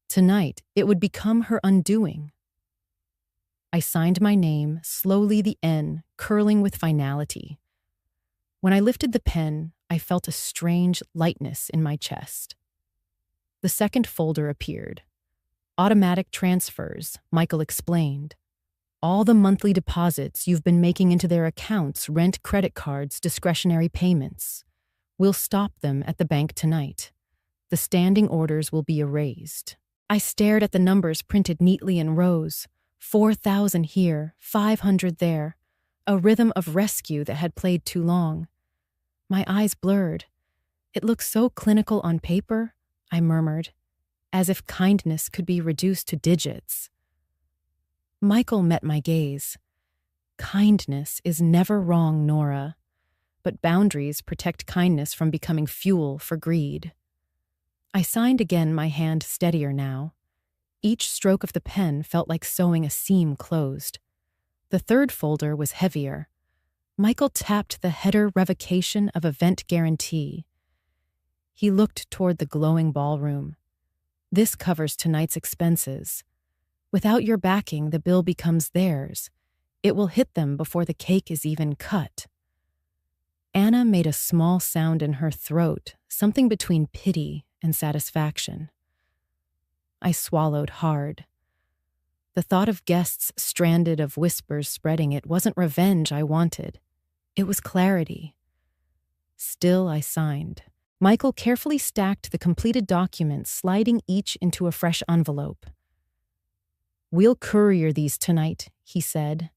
Tonight, it would become her undoing. I signed my name, slowly, the N curling with finality. When I lifted the pen, I felt a strange lightness in my chest. The second folder appeared. "Automatic transfers," Michael explained. "All the monthly deposits you've been making into their accounts, rent, credit cards, discretionary payments. We'll stop them at the bank tonight. The standing orders will be erased." I stared at the numbers printed neatly in rows. 4,000 here, 500 there. A rhythm of rescue that had played too long. My eyes blurred. "It looks so clinical on paper," I murmured, as if kindness could be reduced to digits. Michael met my gaze. "Kindness is never wrong, Nora, but boundaries protect kindness from becoming fuel for greed." I signed again, my hand steadier now. Each stroke of the pen felt like sewing a seam closed. The third folder was heavier. Michael tapped the header, "Revocation of Event Guarantee." He looked toward the glowing ballroom. "This covers tonight's expenses. Without your backing, the bill becomes theirs. It will hit them before the cake is even cut." Anna made a small sound in her throat, something between pity and satisfaction. I swallowed hard. The thought of guests stranded of whispers spreading it wasn't revenge I wanted. It was clarity. Still, I signed. Michael carefully stacked the completed documents, sliding each into a fresh envelope. "We'll courier these tonight," he said.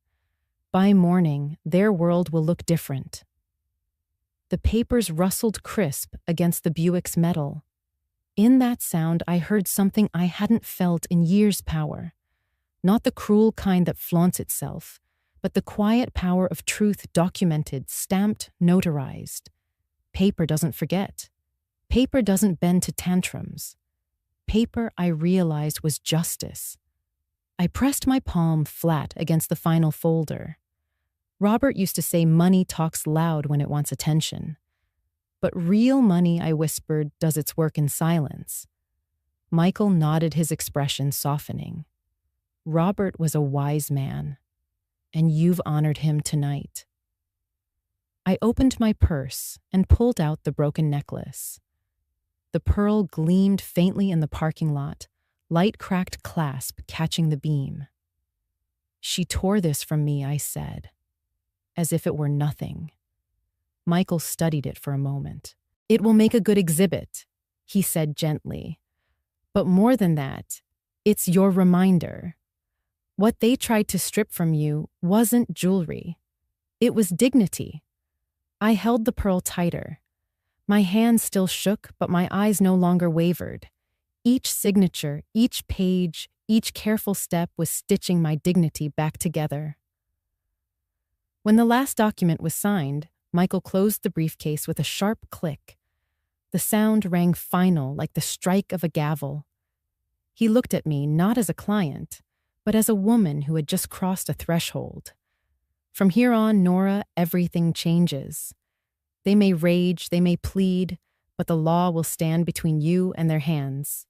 "By morning, their world will look different." The papers rustled crisp against the Buick's metal. In that sound, I heard something I hadn't felt in years' power. Not the cruel kind that flaunts itself, but the quiet power of truth documented, stamped, notarized. Paper doesn't forget. Paper doesn't bend to tantrums. Paper, I realized, was justice. I pressed my palm flat against the final folder. Robert used to say money talks loud when it wants attention. But real money, I whispered, does its work in silence. Michael nodded, his expression softening. Robert was a wise man, and you've honored him tonight. I opened my purse and pulled out the broken necklace. The pearl gleamed faintly in the parking lot, light-cracked clasp catching the beam. "She tore this from me," I said, as if it were nothing. Michael studied it for a moment. "It will make a good exhibit," he said gently. "But more than that, it's your reminder. What they tried to strip from you wasn't jewelry. It was dignity." I held the pearl tighter. My hands still shook, but my eyes no longer wavered. Each signature, each page, each careful step was stitching my dignity back together. When the last document was signed, Michael closed the briefcase with a sharp click. The sound rang final, like the strike of a gavel. He looked at me not as a client, but as a woman who had just crossed a threshold. "From here on, Nora, everything changes. They may rage, they may plead, but the law will stand between you and their hands."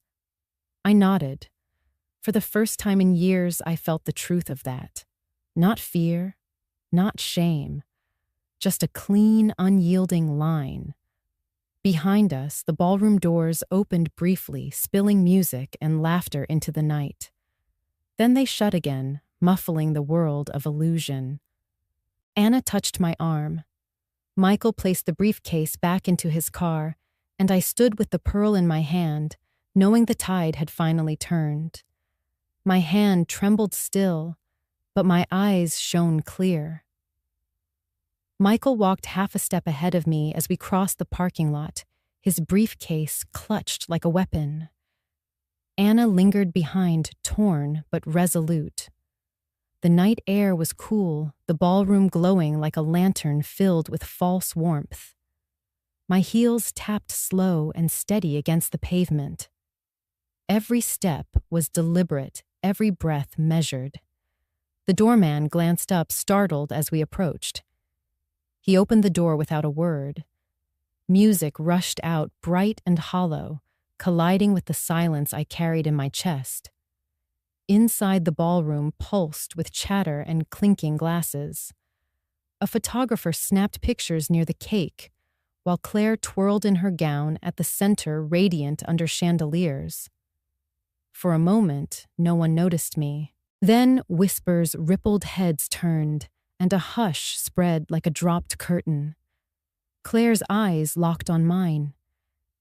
I nodded. For the first time in years, I felt the truth of that. Not fear, not shame, just a clean, unyielding line. Behind us, the ballroom doors opened briefly, spilling music and laughter into the night. Then they shut again, muffling the world of illusion. Anna touched my arm. Michael placed the briefcase back into his car, and I stood with the pearl in my hand, knowing the tide had finally turned. My hand trembled still, but my eyes shone clear. Michael walked half a step ahead of me as we crossed the parking lot, his briefcase clutched like a weapon. Anna lingered behind, torn but resolute. The night air was cool, the ballroom glowing like a lantern filled with false warmth. My heels tapped slow and steady against the pavement. Every step was deliberate, every breath measured. The doorman glanced up, startled as we approached. He opened the door without a word. Music rushed out, bright and hollow, colliding with the silence I carried in my chest. Inside the ballroom pulsed with chatter and clinking glasses. A photographer snapped pictures near the cake, while Claire twirled in her gown at the center, radiant under chandeliers. For a moment, no one noticed me. Then whispers rippled, heads turned, and a hush spread like a dropped curtain. Claire's eyes locked on mine.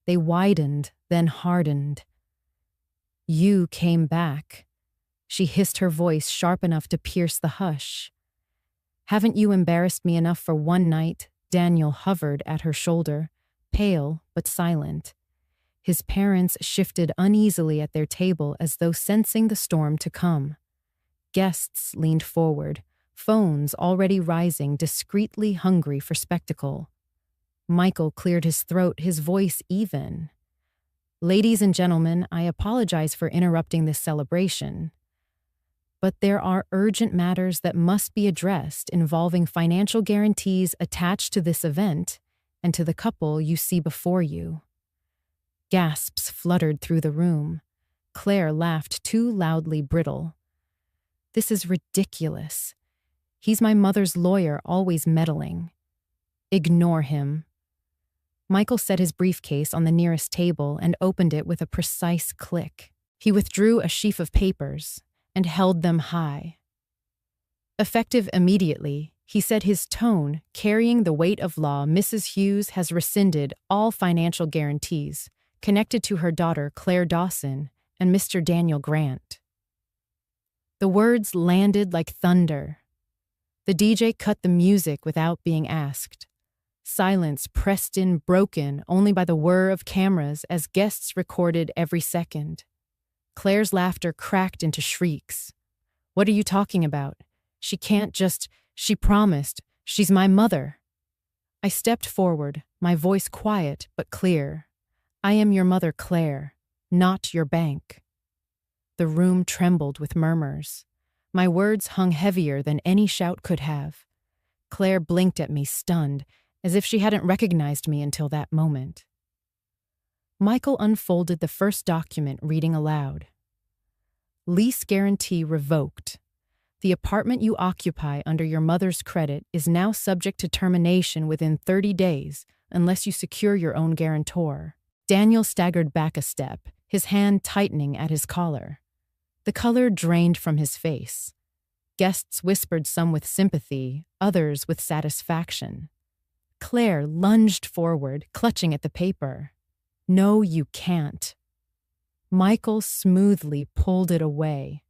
They widened, then hardened. "You came back," she hissed, her voice sharp enough to pierce the hush. "Haven't you embarrassed me enough for one night?" Daniel hovered at her shoulder, pale but silent. His parents shifted uneasily at their table as though sensing the storm to come. Guests leaned forward, phones already rising, discreetly hungry for spectacle. Michael cleared his throat, his voice even. "Ladies and gentlemen, I apologize for interrupting this celebration. But there are urgent matters that must be addressed involving financial guarantees attached to this event and to the couple you see before you." Gasps fluttered through the room. Claire laughed too loudly brittle. "This is ridiculous. He's my mother's lawyer, always meddling." "Ignore him." Michael set his briefcase on the nearest table and opened it with a precise click. He withdrew a sheaf of papers and held them high. Effective immediately, he said, his tone carrying the weight of law. Mrs. Hughes has rescinded all financial guarantees connected to her daughter Claire Dawson and Mr. Daniel Grant. The words landed like thunder. The DJ cut the music without being asked. Silence pressed in, broken only by the whir of cameras as guests recorded every second. Claire's laughter cracked into shrieks. "What are you talking about? She can't just... She promised. She's my mother." I stepped forward, my voice quiet but clear. "I am your mother, Claire, not your bank." The room trembled with murmurs. My words hung heavier than any shout could have. Claire blinked at me, stunned, as if she hadn't recognized me until that moment. Michael unfolded the first document, reading aloud. "Lease guarantee revoked. The apartment you occupy under your mother's credit is now subject to termination within 30 days unless you secure your own guarantor." Daniel staggered back a step, his hand tightening at his collar. The color drained from his face. Guests whispered, some with sympathy, others with satisfaction. Claire lunged forward, clutching at the paper. "No, you can't." Michael smoothly pulled it away.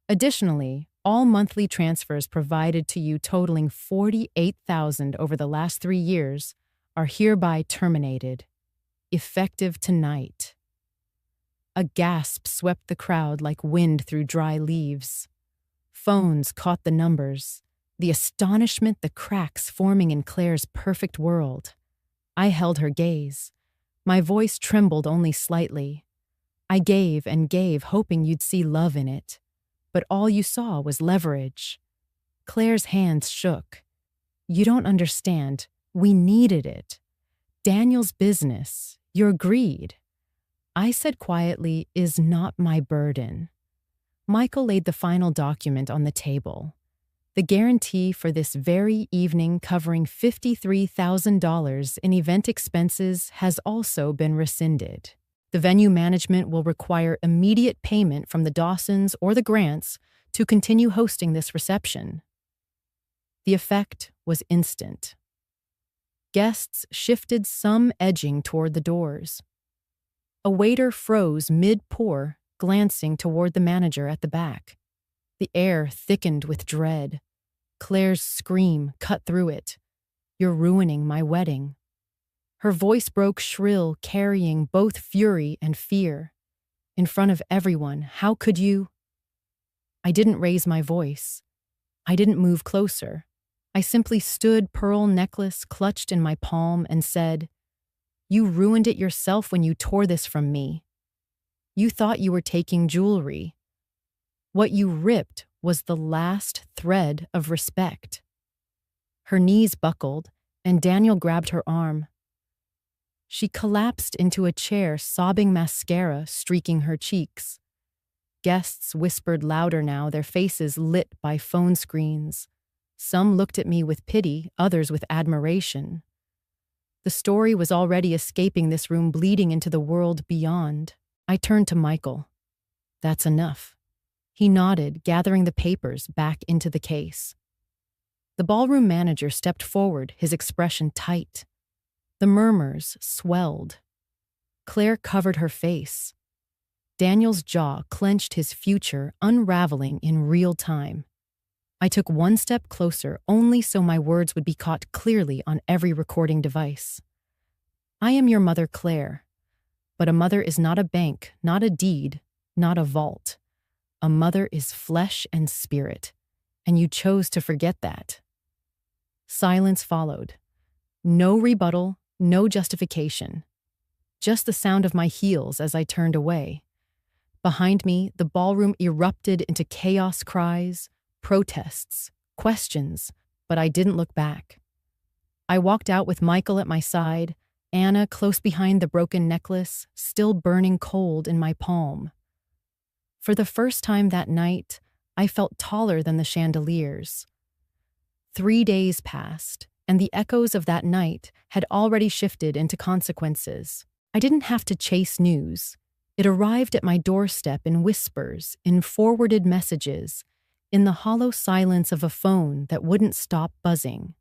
"Additionally, all monthly transfers provided to you totaling $48,000 over the last 3 years are hereby terminated, effective tonight." A gasp swept the crowd like wind through dry leaves. Phones caught the numbers, the astonishment, the cracks forming in Claire's perfect world. I held her gaze. My voice trembled only slightly. "I gave and gave, hoping you'd see love in it. But all you saw was leverage." Claire's hands shook. "You don't understand. We needed it. Daniel's business, your greed," I said quietly, "is not my burden." Michael laid the final document on the table. The guarantee for this very evening, covering $53,000 in event expenses, has also been rescinded. The venue management will require immediate payment from the Dawsons or the Grants to continue hosting this reception. The effect was instant. Guests shifted, some edging toward the doors. A waiter froze mid-pour, glancing toward the manager at the back. The air thickened with dread. Claire's scream cut through it. "You're ruining my wedding." Her voice broke shrill, carrying both fury and fear. "In front of everyone, how could you?" I didn't raise my voice. I didn't move closer. I simply stood, pearl necklace clutched in my palm, and said, "You ruined it yourself when you tore this from me. You thought you were taking jewelry. What you ripped was the last thread of respect." Her knees buckled, and Daniel grabbed her arm. She collapsed into a chair, sobbing, mascara streaking her cheeks. Guests whispered louder now, their faces lit by phone screens. Some looked at me with pity, others with admiration. The story was already escaping this room, bleeding into the world beyond. I turned to Michael. "That's enough." He nodded, gathering the papers back into the case. The ballroom manager stepped forward, his expression tight. The murmurs swelled. Claire covered her face. Daniel's jaw clenched, his future unraveling in real time. I took one step closer, only so my words would be caught clearly on every recording device. "I am your mother, Claire. But a mother is not a bank, not a deed, not a vault. A mother is flesh and spirit, and you chose to forget that." Silence followed. No rebuttal, no justification. Just the sound of my heels as I turned away. Behind me, the ballroom erupted into chaos, cries, protests, questions, but I didn't look back. I walked out with Michael at my side, Anna close behind the broken necklace, still burning cold in my palm. For the first time that night, I felt taller than the chandeliers. 3 days passed, and the echoes of that night had already shifted into consequences. I didn't have to chase news. It arrived at my doorstep in whispers, in forwarded messages, in the hollow silence of a phone that wouldn't stop buzzing.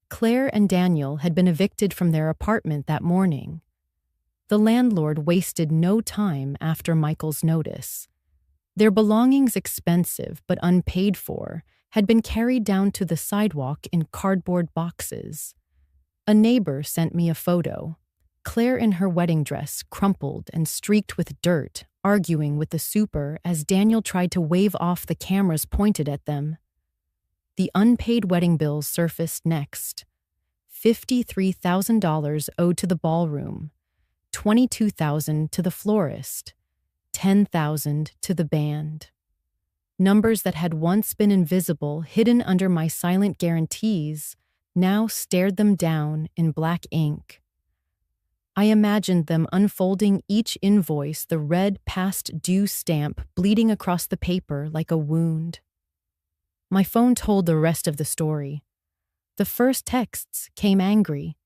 Claire and Daniel had been evicted from their apartment that morning. The landlord wasted no time after Michael's notice. Their belongings, expensive but unpaid for, had been carried down to the sidewalk in cardboard boxes. A neighbor sent me a photo. Claire in her wedding dress, crumpled and streaked with dirt, arguing with the super as Daniel tried to wave off the cameras pointed at them. The unpaid wedding bills surfaced next. $53,000 owed to the ballroom, $22,000 to the florist, $10,000 to the band. Numbers that had once been invisible, hidden under my silent guarantees, now stared them down in black ink. I imagined them unfolding each invoice, the red past due stamp bleeding across the paper like a wound. My phone told the rest of the story. The first texts came angry.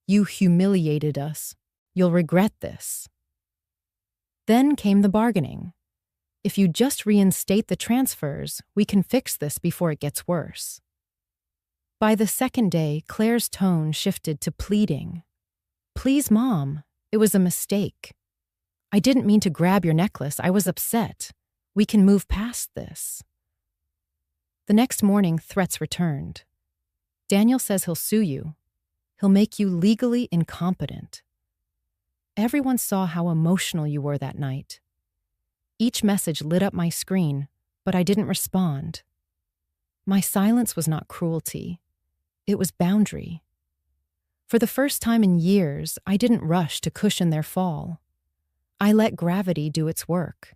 "You humiliated us. You'll regret this." Then came the bargaining. "If you just reinstate the transfers, we can fix this before it gets worse." By the second day, Claire's tone shifted to pleading. "Please, Mom, it was a mistake. I didn't mean to grab your necklace. I was upset. We can move past this." The next morning, threats returned. "Daniel says he'll sue you. He'll make you legally incompetent. Everyone saw how emotional you were that night." Each message lit up my screen, but I didn't respond. My silence was not cruelty. It was boundary. For the first time in years, I didn't rush to cushion their fall. I let gravity do its work.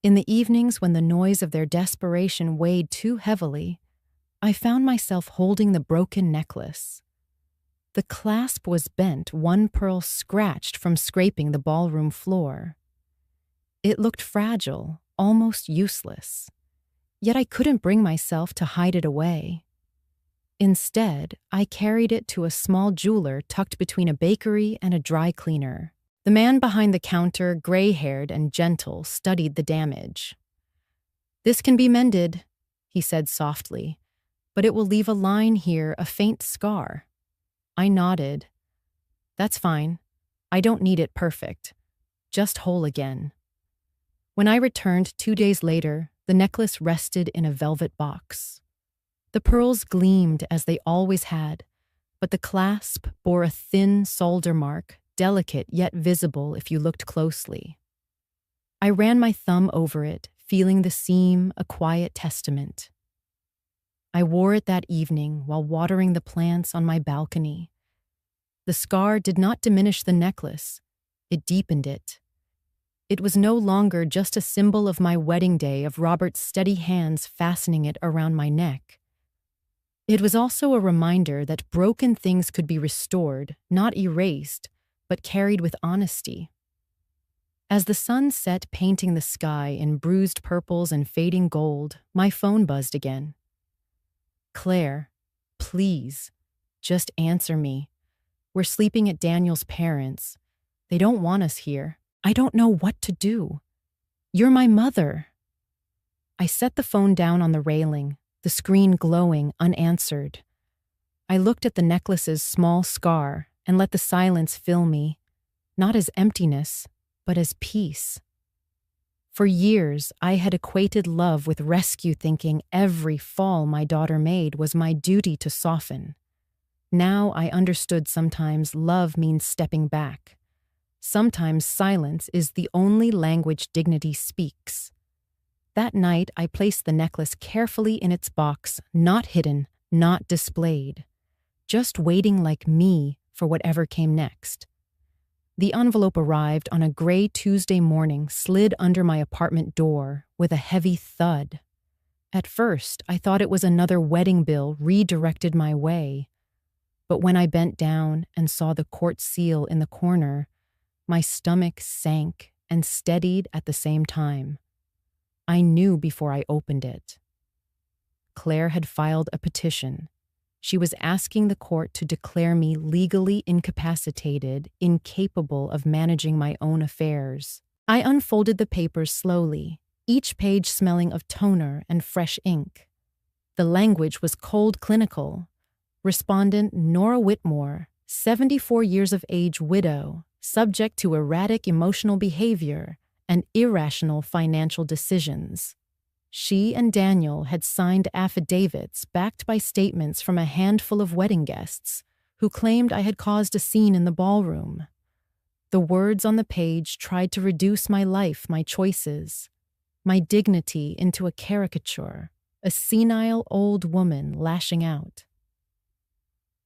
In the evenings when the noise of their desperation weighed too heavily, I found myself holding the broken necklace. The clasp was bent, one pearl scratched from scraping the ballroom floor. It looked fragile, almost useless. Yet I couldn't bring myself to hide it away. Instead, I carried it to a small jeweler tucked between a bakery and a dry cleaner. The man behind the counter, gray-haired and gentle, studied the damage. "This can be mended," he said softly, "but it will leave a line here, a faint scar." I nodded. "That's fine. I don't need it perfect. Just whole again." When I returned 2 days later, the necklace rested in a velvet box. The pearls gleamed as they always had, but the clasp bore a thin solder mark, delicate yet visible if you looked closely. I ran my thumb over it, feeling the seam a quiet testament. I wore it that evening while watering the plants on my balcony. The scar did not diminish the necklace, it deepened it. It was no longer just a symbol of my wedding day, of Robert's steady hands fastening it around my neck. It was also a reminder that broken things could be restored, not erased, but carried with honesty. As the sun set, painting the sky in bruised purples and fading gold, my phone buzzed again. "Claire, please, just answer me. We're sleeping at Daniel's parents'. They don't want us here. I don't know what to do. You're my mother." I set the phone down on the railing, the screen glowing, unanswered. I looked at the necklace's small scar and let the silence fill me, not as emptiness, but as peace. For years, I had equated love with rescue, thinking every fall my daughter made was my duty to soften. Now I understood sometimes love means stepping back. Sometimes silence is the only language dignity speaks. That night, I placed the necklace carefully in its box, not hidden, not displayed, just waiting like me for whatever came next. The envelope arrived on a gray Tuesday morning, slid under my apartment door with a heavy thud. At first, I thought it was another wedding bill redirected my way. But when I bent down and saw the court seal in the corner, my stomach sank and steadied at the same time. I knew before I opened it. Claire had filed a petition. She was asking the court to declare me legally incapacitated, incapable of managing my own affairs. I unfolded the papers slowly, each page smelling of toner and fresh ink. The language was cold clinical. Respondent Nora Whitmore, 74 years of age widow, subject to erratic emotional behavior and irrational financial decisions. She and Daniel had signed affidavits backed by statements from a handful of wedding guests who claimed I had caused a scene in the ballroom. The words on the page tried to reduce my life, my choices, my dignity into a caricature, a senile old woman lashing out.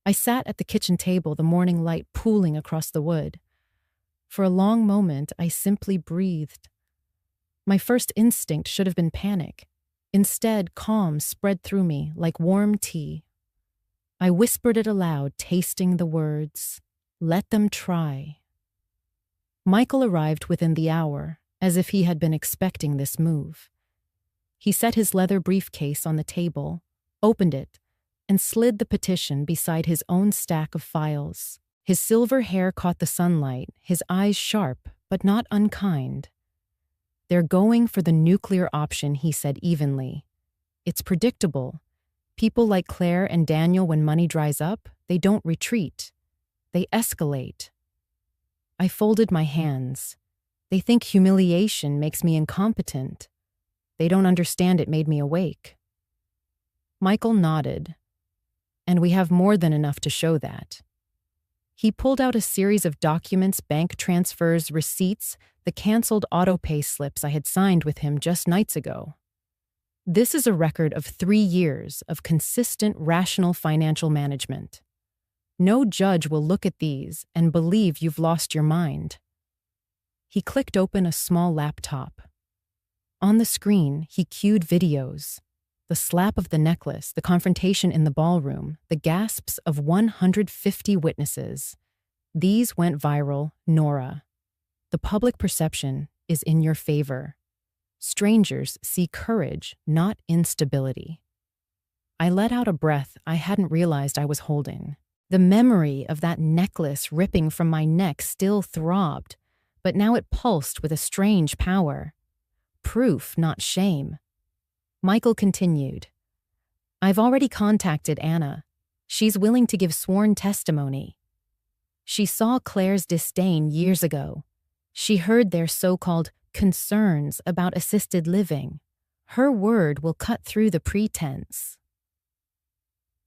I sat at the kitchen table, the morning light pooling across the wood. For a long moment, I simply breathed. My first instinct should have been panic. Instead, calm spread through me like warm tea. I whispered it aloud, tasting the words, "Let them try." Michael arrived within the hour, as if he had been expecting this move. He set his leather briefcase on the table, opened it, and slid the petition beside his own stack of files. His silver hair caught the sunlight, his eyes sharp, but not unkind. "They're going for the nuclear option," he said evenly. "It's predictable. People like Claire and Daniel, when money dries up, they don't retreat. They escalate." I folded my hands. They think humiliation makes me incompetent. They don't understand it made me awake. Michael nodded. "And we have more than enough to show that." He pulled out a series of documents, bank transfers, receipts, the canceled auto-pay slips I had signed with him just nights ago. "This is a record of 3 years of consistent, rational financial management. No judge will look at these and believe you've lost your mind." He clicked open a small laptop. On the screen, he cued videos. The slap of the necklace, the confrontation in the ballroom, the gasps of 150 witnesses. These went viral, Nora. The public perception is in your favor. Strangers see courage, not instability. I let out a breath I hadn't realized I was holding. The memory of that necklace ripping from my neck still throbbed, but now it pulsed with a strange power. Proof, not shame. Michael continued. "I've already contacted Anna. She's willing to give sworn testimony. She saw Claire's disdain years ago. She heard their so-called concerns about assisted living. Her word will cut through the pretense."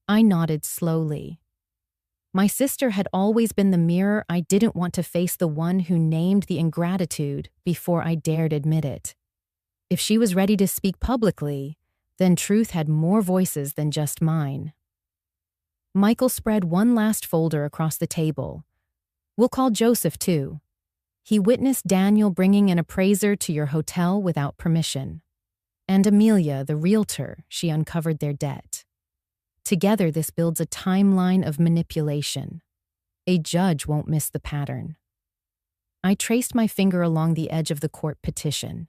I nodded slowly. My sister had always been the mirror I didn't want to face, the one who named the ingratitude before I dared admit it. If she was ready to speak publicly, then truth had more voices than just mine. Michael spread one last folder across the table. "We'll call Joseph, too. He witnessed Daniel bringing an appraiser to your hotel without permission. And Amelia, the realtor, she uncovered their debt. Together, this builds a timeline of manipulation. A judge won't miss the pattern." I traced my finger along the edge of the court petition.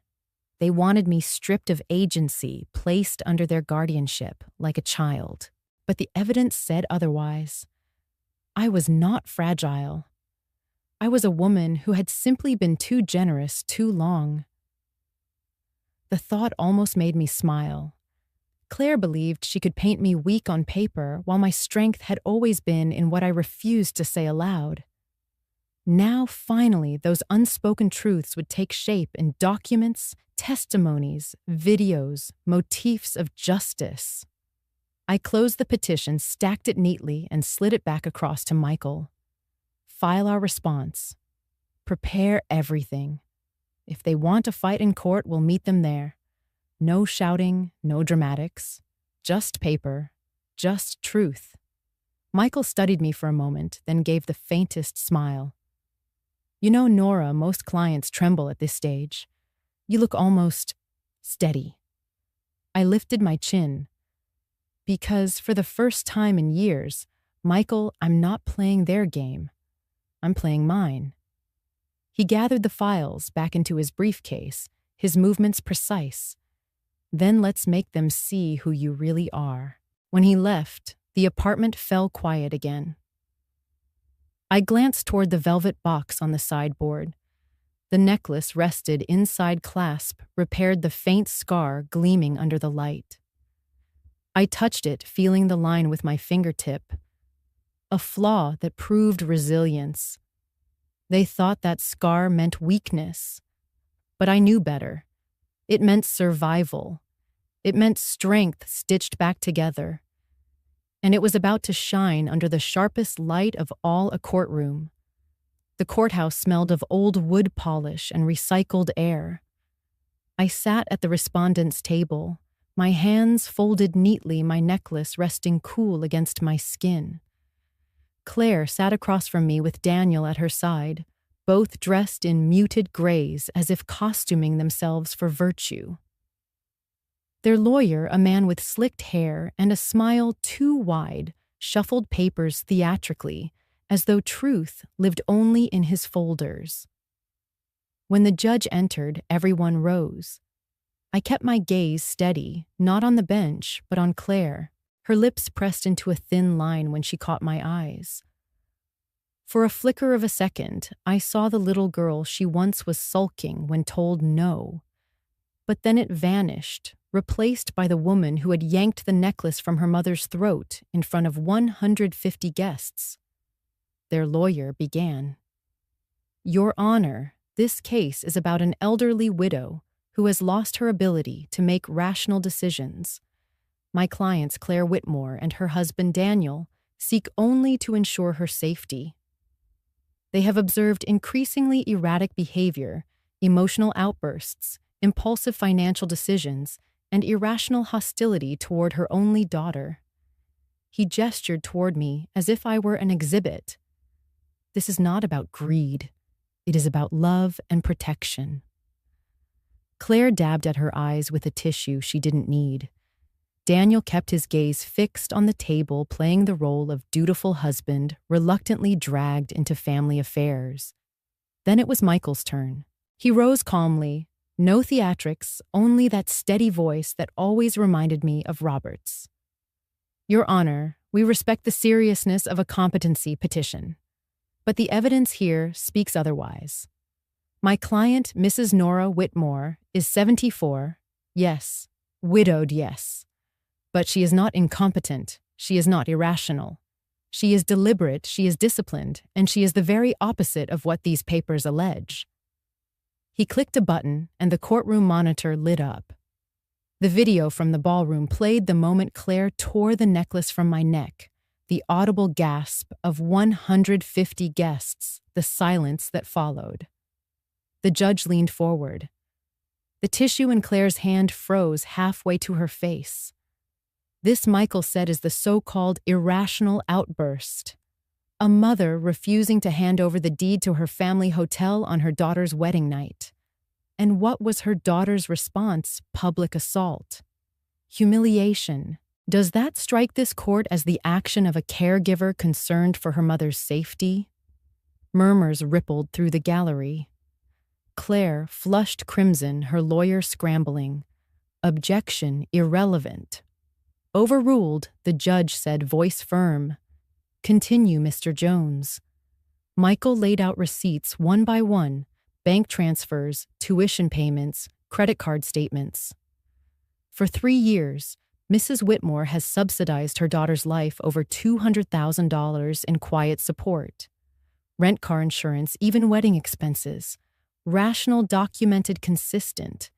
They wanted me stripped of agency, placed under their guardianship, like a child. But the evidence said otherwise. I was not fragile. I was a woman who had simply been too generous too long. The thought almost made me smile. Claire believed she could paint me weak on paper, while my strength had always been in what I refused to say aloud. Now, finally, those unspoken truths would take shape in documents, testimonies, videos, motifs of justice. I closed the petition, stacked it neatly, and slid it back across to Michael. "File our response. Prepare everything. If they want to fight in court, we'll meet them there. No shouting, no dramatics. Just paper. Just truth." Michael studied me for a moment, then gave the faintest smile. "You know, Nora, most clients tremble at this stage. You look almost steady." I lifted my chin. "Because for the first time in years, Michael, I'm not playing their game. I'm playing mine." He gathered the files back into his briefcase, his movements precise. "Then let's make them see who you really are." When he left, The apartment fell quiet again. I glanced toward the velvet box on the sideboard. The necklace rested inside clasp, repaired the faint scar gleaming under the light. I touched it, feeling the line with my fingertip. A flaw that proved resilience. They thought that scar meant weakness, but I knew better. It meant survival. It meant strength stitched back together. And it was about to shine under the sharpest light of all a courtroom. The courthouse smelled of old wood polish and recycled air. I sat at the respondent's table, my hands folded neatly, my necklace resting cool against my skin. Claire sat across from me with Daniel at her side, both dressed in muted grays as if costuming themselves for virtue. Their lawyer, a man with slicked hair and a smile too wide, shuffled papers theatrically, as though truth lived only in his folders. When the judge entered, everyone rose. I kept my gaze steady, not on the bench, but on Claire, her lips pressed into a thin line when she caught my eyes. For a flicker of a second, I saw the little girl she once was sulking when told no. But then it vanished, replaced by the woman who had yanked the necklace from her mother's throat in front of 150 guests. Their lawyer began. "Your Honor, this case is about an elderly widow who has lost her ability to make rational decisions. My clients Claire Whitmore and her husband Daniel seek only to ensure her safety. They have observed increasingly erratic behavior, emotional outbursts, impulsive financial decisions, and irrational hostility toward her only daughter." He gestured toward me as if I were an exhibit. "This is not about greed. It is about love and protection." Claire dabbed at her eyes with a tissue she didn't need. Daniel kept his gaze fixed on the table, playing the role of dutiful husband, reluctantly dragged into family affairs. Then it was Michael's turn. He rose calmly, no theatrics, only that steady voice that always reminded me of Robert's. "Your Honor, we respect the seriousness of a competency petition, but the evidence here speaks otherwise. My client, Mrs. Nora Whitmore, is 74, yes, widowed, yes. But she is not incompetent, she is not irrational. She is deliberate, she is disciplined, and she is the very opposite of what these papers allege." He clicked a button, and the courtroom monitor lit up. The video from the ballroom played the moment Claire tore the necklace from my neck, the audible gasp of 150 guests, the silence that followed. The judge leaned forward. The tissue in Claire's hand froze halfway to her face. This, Michael said, is the so-called irrational outburst. A mother refusing to hand over the deed to her family hotel on her daughter's wedding night. And what was her daughter's response? Public assault. Humiliation. Does that strike this court as the action of a caregiver concerned for her mother's safety? Murmurs rippled through the gallery. Claire flushed crimson, her lawyer scrambling. Objection irrelevant. Overruled, the judge said, voice firm. "Continue, Mr. Jones." Michael laid out receipts one by one, bank transfers, tuition payments, credit card statements. For 3 years, Mrs. Whitmore has subsidized her daughter's life over $200,000 in quiet support. Rent car insurance, even wedding expenses. Rational, documented, consistent.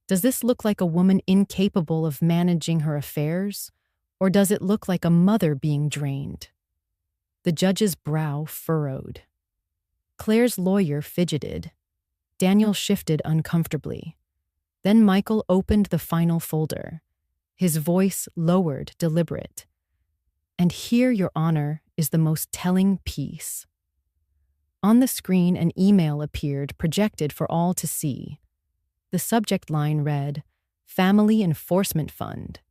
Does this look like a woman incapable of managing her affairs, or does it look like a mother being drained? The judge's brow furrowed. Claire's lawyer fidgeted. Daniel shifted uncomfortably. Then Michael opened the final folder. His voice lowered, deliberate. "And here, Your Honor, is the most telling piece." On the screen, an email appeared, projected for all to see. The subject line read, "Family Enforcement Fund."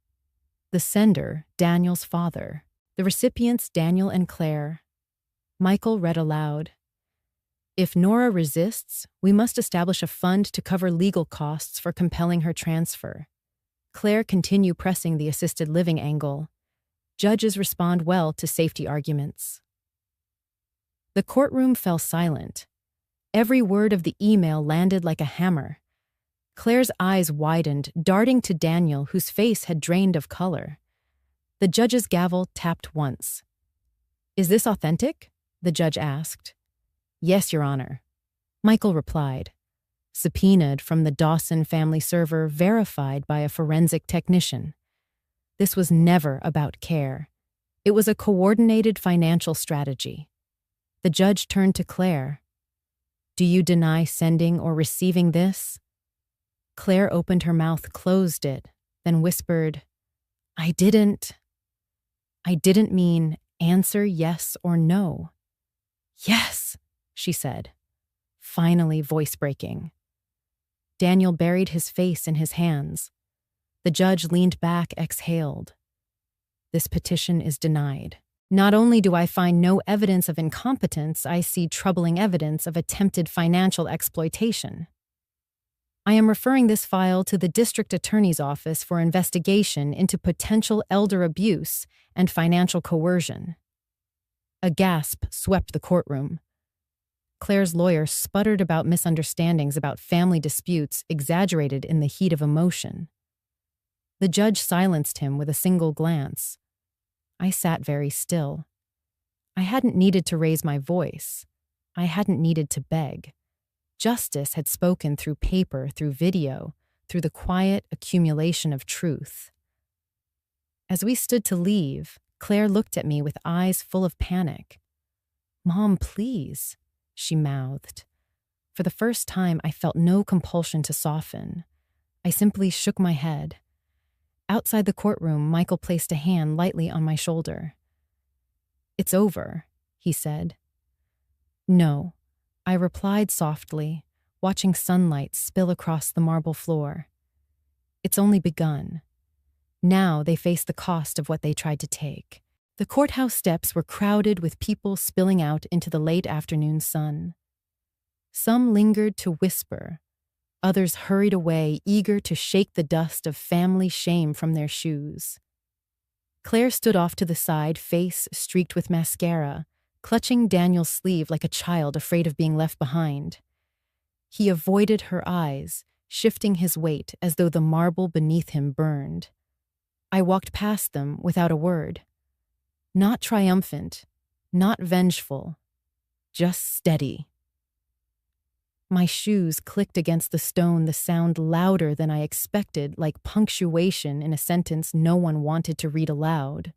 The sender, Daniel's father. The recipients, Daniel and Claire. Michael read aloud, "If Nora resists, we must establish a fund to cover legal costs for compelling her transfer." Claire continued pressing the assisted living angle. Judges respond well to safety arguments. The courtroom fell silent. Every word of the email landed like a hammer. Claire's eyes widened, darting to Daniel, whose face had drained of color. The judge's gavel tapped once. "Is this authentic?" the judge asked. "Yes, Your Honor," Michael replied. Subpoenaed from the Dawson family server, verified by a forensic technician. This was never about care. It was a coordinated financial strategy. The judge turned to Claire. "Do you deny sending or receiving this?" Claire opened her mouth, closed it, then whispered, I didn't mean answer yes or no." "Yes," she said, finally voice breaking. Daniel buried his face in his hands. The judge leaned back, exhaled. "This petition is denied. Not only do I find no evidence of incompetence, I see troubling evidence of attempted financial exploitation. I am referring this file to the District Attorney's Office for investigation into potential elder abuse and financial coercion." A gasp swept the courtroom. Claire's lawyer sputtered about misunderstandings about family disputes exaggerated in the heat of emotion. The judge silenced him with a single glance. I sat very still. I hadn't needed to raise my voice. I hadn't needed to beg. Justice had spoken through paper, through video, through the quiet accumulation of truth. As we stood to leave, Claire looked at me with eyes full of panic. "Mom, please," she mouthed. For the first time, I felt no compulsion to soften. I simply shook my head. Outside the courtroom, Michael placed a hand lightly on my shoulder. "It's over," he said. "No," I replied softly, watching sunlight spill across the marble floor. "It's only begun. Now they face the cost of what they tried to take." The courthouse steps were crowded with people spilling out into the late afternoon sun. Some lingered to whisper. Others hurried away, eager to shake the dust of family shame from their shoes. Claire stood off to the side, face streaked with mascara, clutching Daniel's sleeve like a child afraid of being left behind. He avoided her eyes, shifting his weight as though the marble beneath him burned. I walked past them without a word. Not triumphant, not vengeful, just steady. My shoes clicked against the stone, the sound louder than I expected, like punctuation in a sentence no one wanted to read aloud.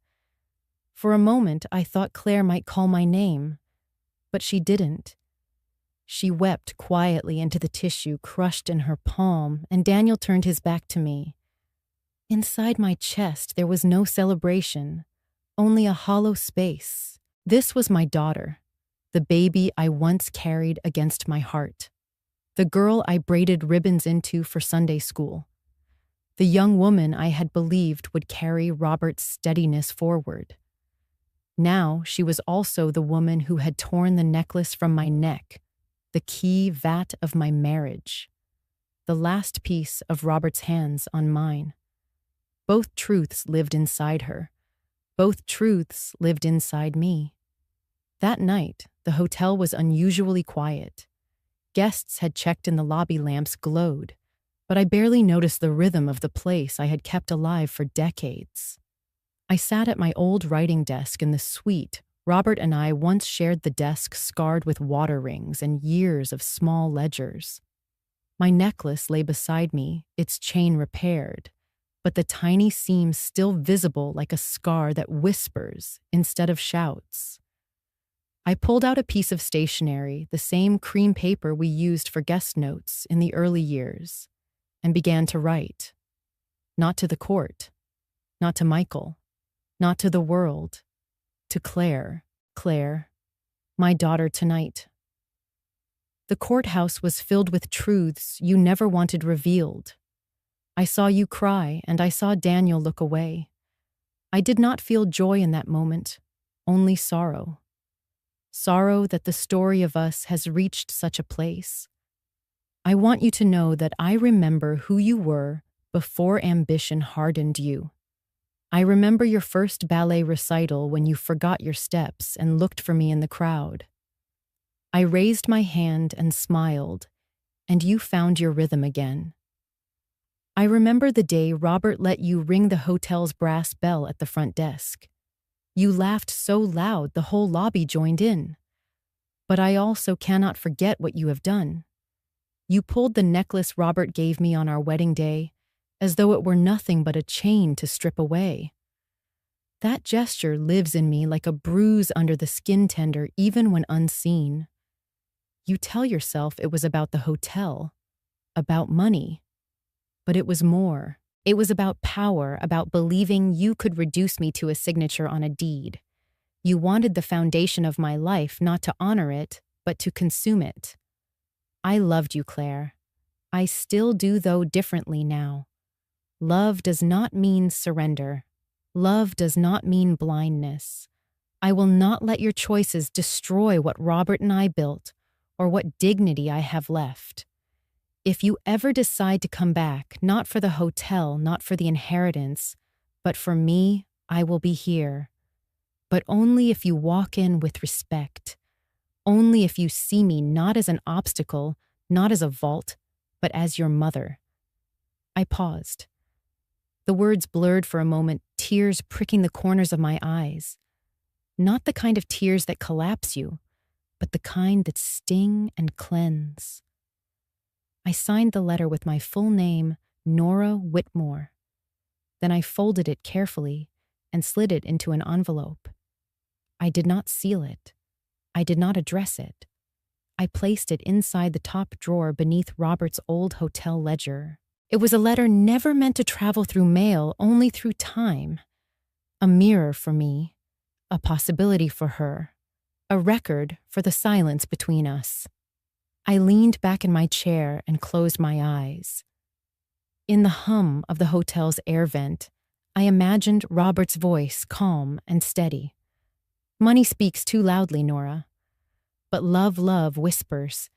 For a moment, I thought Claire might call my name, but she didn't. She wept quietly into the tissue crushed in her palm, and Daniel turned his back to me. Inside my chest, there was no celebration, only a hollow space. This was my daughter, the baby I once carried against my heart. The girl I braided ribbons into for Sunday school. The young woman I had believed would carry Robert's steadiness forward. Now she was also the woman who had torn the necklace from my neck, the key vat of my marriage, the last piece of Robert's hands on mine. Both truths lived inside her. Both truths lived inside me. That night, the hotel was unusually quiet. Guests had checked and the lobby lamps glowed, but I barely noticed the rhythm of the place I had kept alive for decades. I sat at my old writing desk in the suite Robert and I once shared, the desk scarred with water rings and years of small ledgers. My necklace lay beside me, its chain repaired, but the tiny seam still visible like a scar that whispers instead of shouts. I pulled out a piece of stationery, the same cream paper we used for guest notes in the early years, and began to write. Not to the court, not to Michael, not to the world, to Claire. Claire, my daughter tonight. The courthouse was filled with truths you never wanted revealed. I saw you cry, and I saw Daniel look away. I did not feel joy in that moment, only sorrow. Sorrow that the story of us has reached such a place. I want you to know that I remember who you were before ambition hardened you. I remember your first ballet recital when you forgot your steps and looked for me in the crowd. I raised my hand and smiled, and you found your rhythm again. I remember the day Robert let you ring the hotel's brass bell at the front desk. You laughed so loud the whole lobby joined in. But I also cannot forget what you have done. You pulled the necklace Robert gave me on our wedding day, as though it were nothing but a chain to strip away. That gesture lives in me like a bruise under the skin tender even when unseen. You tell yourself it was about the hotel, about money. But it was more. It was about power, about believing you could reduce me to a signature on a deed. You wanted the foundation of my life not to honor it, but to consume it. I loved you, Claire. I still do, though differently now. Love does not mean surrender. Love does not mean blindness. I will not let your choices destroy what Robert and I built, or what dignity I have left. If you ever decide to come back, not for the hotel, not for the inheritance, but for me, I will be here. But only if you walk in with respect. Only if you see me not as an obstacle, not as a vault, but as your mother. I paused. The words blurred for a moment, tears pricking the corners of my eyes. Not the kind of tears that collapse you, but the kind that sting and cleanse. I signed the letter with my full name, Nora Whitmore. Then I folded it carefully and slid it into an envelope. I did not seal it. I did not address it. I placed it inside the top drawer beneath Robert's old hotel ledger. It was a letter never meant to travel through mail, only through time. A mirror for me, a possibility for her, a record for the silence between us. I leaned back in my chair and closed my eyes. In the hum of the hotel's air vent, I imagined Robert's voice, calm and steady. Money speaks too loudly, Nora. But love whispers.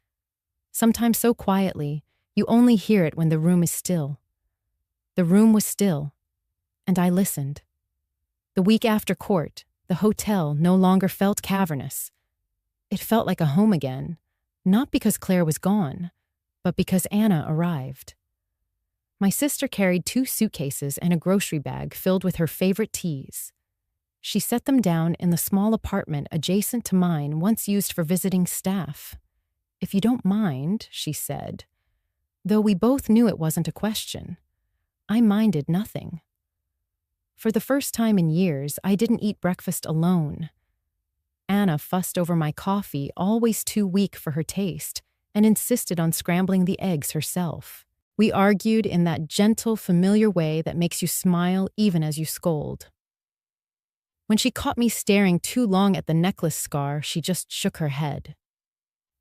Sometimes so quietly, you only hear it when the room is still. The room was still, and I listened. The week after court, the hotel no longer felt cavernous. It felt like a home again, not because Claire was gone, but because Anna arrived. My sister carried 2 suitcases and a grocery bag filled with her favorite teas. She set them down in the small apartment adjacent to mine once used for visiting staff. "If you don't mind," she said, though we both knew it wasn't a question. I minded nothing. For the first time in years, I didn't eat breakfast alone. Anna fussed over my coffee, always too weak for her taste, and insisted on scrambling the eggs herself. We argued in that gentle, familiar way that makes you smile even as you scold. When she caught me staring too long at the necklace scar, she just shook her head.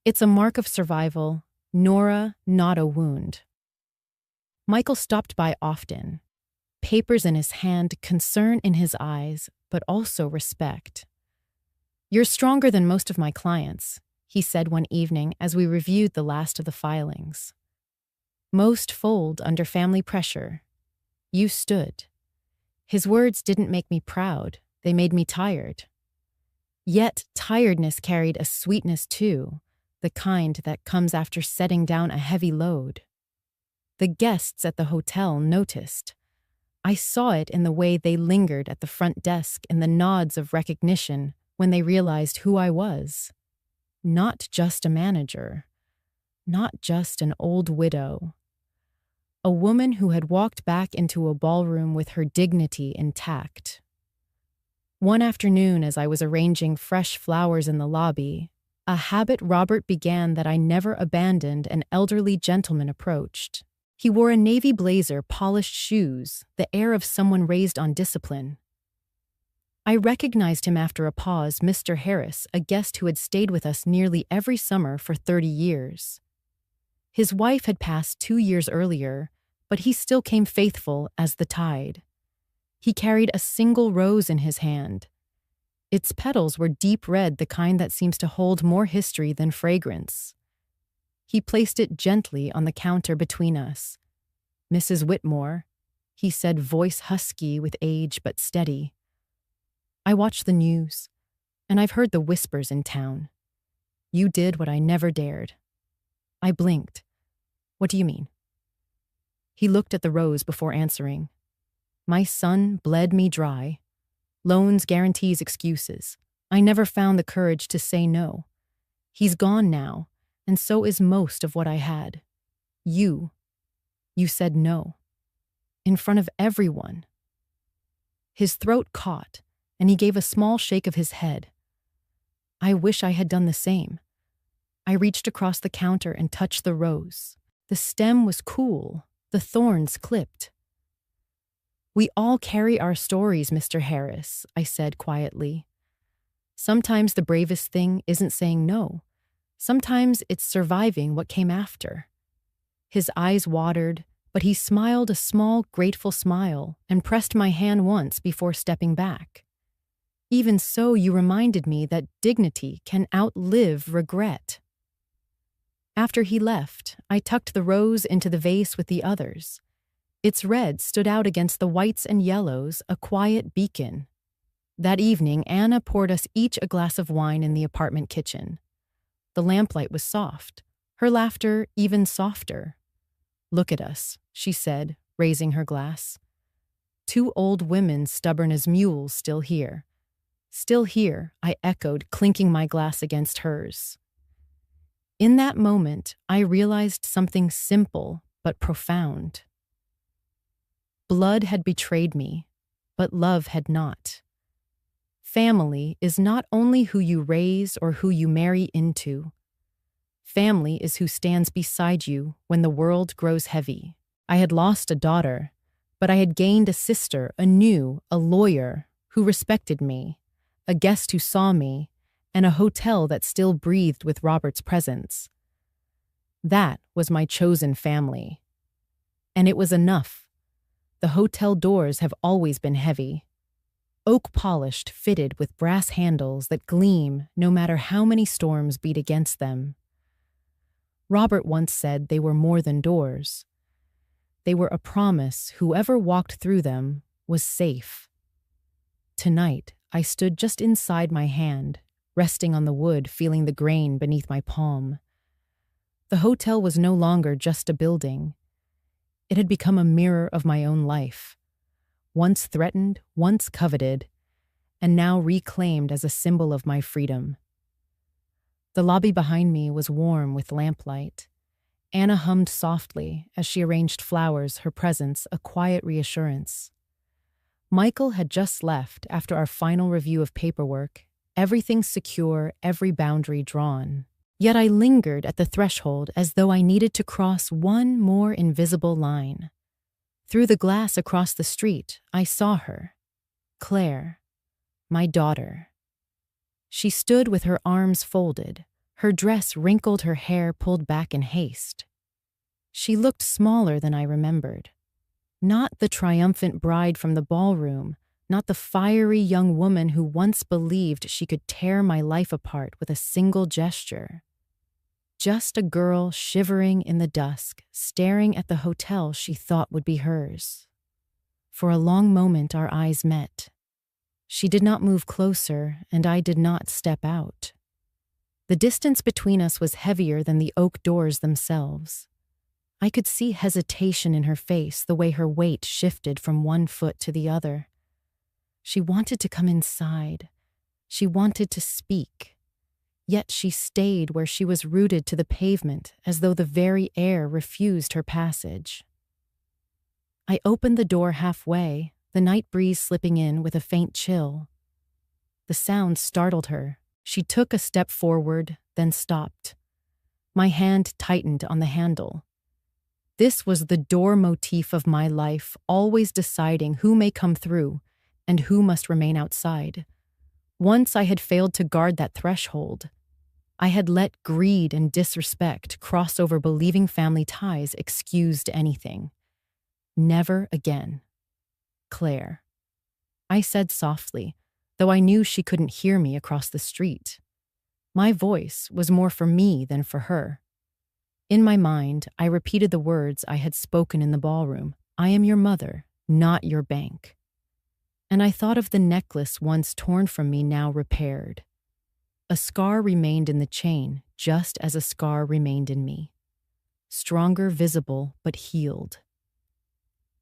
"It's a mark of survival, Nora, not a wound." Michael stopped by often. Papers in his hand, concern in his eyes, but also respect. "You're stronger than most of my clients," he said one evening as we reviewed the last of the filings. "Most fold under family pressure. You stood." His words didn't make me proud. They made me tired. Yet tiredness carried a sweetness too, the kind that comes after setting down a heavy load. The guests at the hotel noticed. I saw it in the way they lingered at the front desk, in the nods of recognition when they realized who I was. Not just a manager. Not just an old widow. A woman who had walked back into a ballroom with her dignity intact. One afternoon, as I was arranging fresh flowers in the lobby, a habit Robert began that I never abandoned, an elderly gentleman approached. He wore a navy blazer, polished shoes, the air of someone raised on discipline. I recognized him after a pause, Mr. Harris, a guest who had stayed with us nearly every summer for 30 years. His wife had passed 2 years earlier, but he still came faithful as the tide. He carried a single rose in his hand. Its petals were deep red, the kind that seems to hold more history than fragrance. He placed it gently on the counter between us. "Mrs. Whitmore," he said, voice husky with age but steady. I watch the news, and I've heard the whispers in town. You did what I never dared. I blinked. What do you mean? He looked at the rose before answering. My son bled me dry. Loans, guarantees, excuses. I never found the courage to say no. He's gone now, and so is most of what I had. You said no. In front of everyone. His throat caught, and he gave a small shake of his head. I wish I had done the same. I reached across the counter and touched the rose. The stem was cool, the thorns clipped. We all carry our stories, Mr. Harris, I said quietly. Sometimes the bravest thing isn't saying no. Sometimes it's surviving what came after. His eyes watered, but he smiled a small, grateful smile and pressed my hand once before stepping back. Even so, you reminded me that dignity can outlive regret. After he left, I tucked the rose into the vase with the others. Its red stood out against the whites and yellows, a quiet beacon. That evening, Anna poured us each a glass of wine in the apartment kitchen. The lamplight was soft, her laughter even softer. Look at us, she said, raising her glass. Two old women stubborn as mules still here. Still here, I echoed, clinking my glass against hers. In that moment, I realized something simple but profound. Blood had betrayed me, but love had not. Family is not only who you raise or who you marry into. Family is who stands beside you when the world grows heavy. I had lost a daughter, but I had gained a sister, a lawyer who respected me, a guest who saw me, and a hotel that still breathed with Robert's presence. That was my chosen family. And it was enough. The hotel doors have always been heavy. Oak-polished, fitted with brass handles that gleam no matter how many storms beat against them. Robert once said they were more than doors. They were a promise whoever walked through them was safe. Tonight, I stood just inside my hand, resting on the wood, feeling the grain beneath my palm. The hotel was no longer just a building. It had become a mirror of my own life, once threatened, once coveted, and now reclaimed as a symbol of my freedom. The lobby behind me was warm with lamplight. Anna hummed softly as she arranged flowers, her presence a quiet reassurance. Michael had just left after our final review of paperwork, everything secure, every boundary drawn. Yet I lingered at the threshold as though I needed to cross one more invisible line. Through the glass across the street, I saw her. Claire, my daughter. She stood with her arms folded, her dress wrinkled, her hair pulled back in haste. She looked smaller than I remembered. Not the triumphant bride from the ballroom, not the fiery young woman who once believed she could tear my life apart with a single gesture. Just a girl shivering in the dusk, staring at the hotel she thought would be hers. For a long moment our eyes met. She did not move closer, and I did not step out. The distance between us was heavier than the oak doors themselves. I could see hesitation in her face, the way her weight shifted from one foot to the other. She wanted to come inside. She wanted to speak. Yet she stayed where she was rooted to the pavement, as though the very air refused her passage. I opened the door halfway, the night breeze slipping in with a faint chill. The sound startled her. She took a step forward, then stopped. My hand tightened on the handle. This was the door motif of my life, always deciding who may come through and who must remain outside. Once I had failed to guard that threshold. I had let greed and disrespect cross over believing family ties excused anything. Never again. Claire. I said softly, though I knew she couldn't hear me across the street. My voice was more for me than for her. In my mind, I repeated the words I had spoken in the ballroom. I am your mother, not your bank. And I thought of the necklace once torn from me, now repaired. A scar remained in the chain, just as a scar remained in me. Stronger, visible, but healed.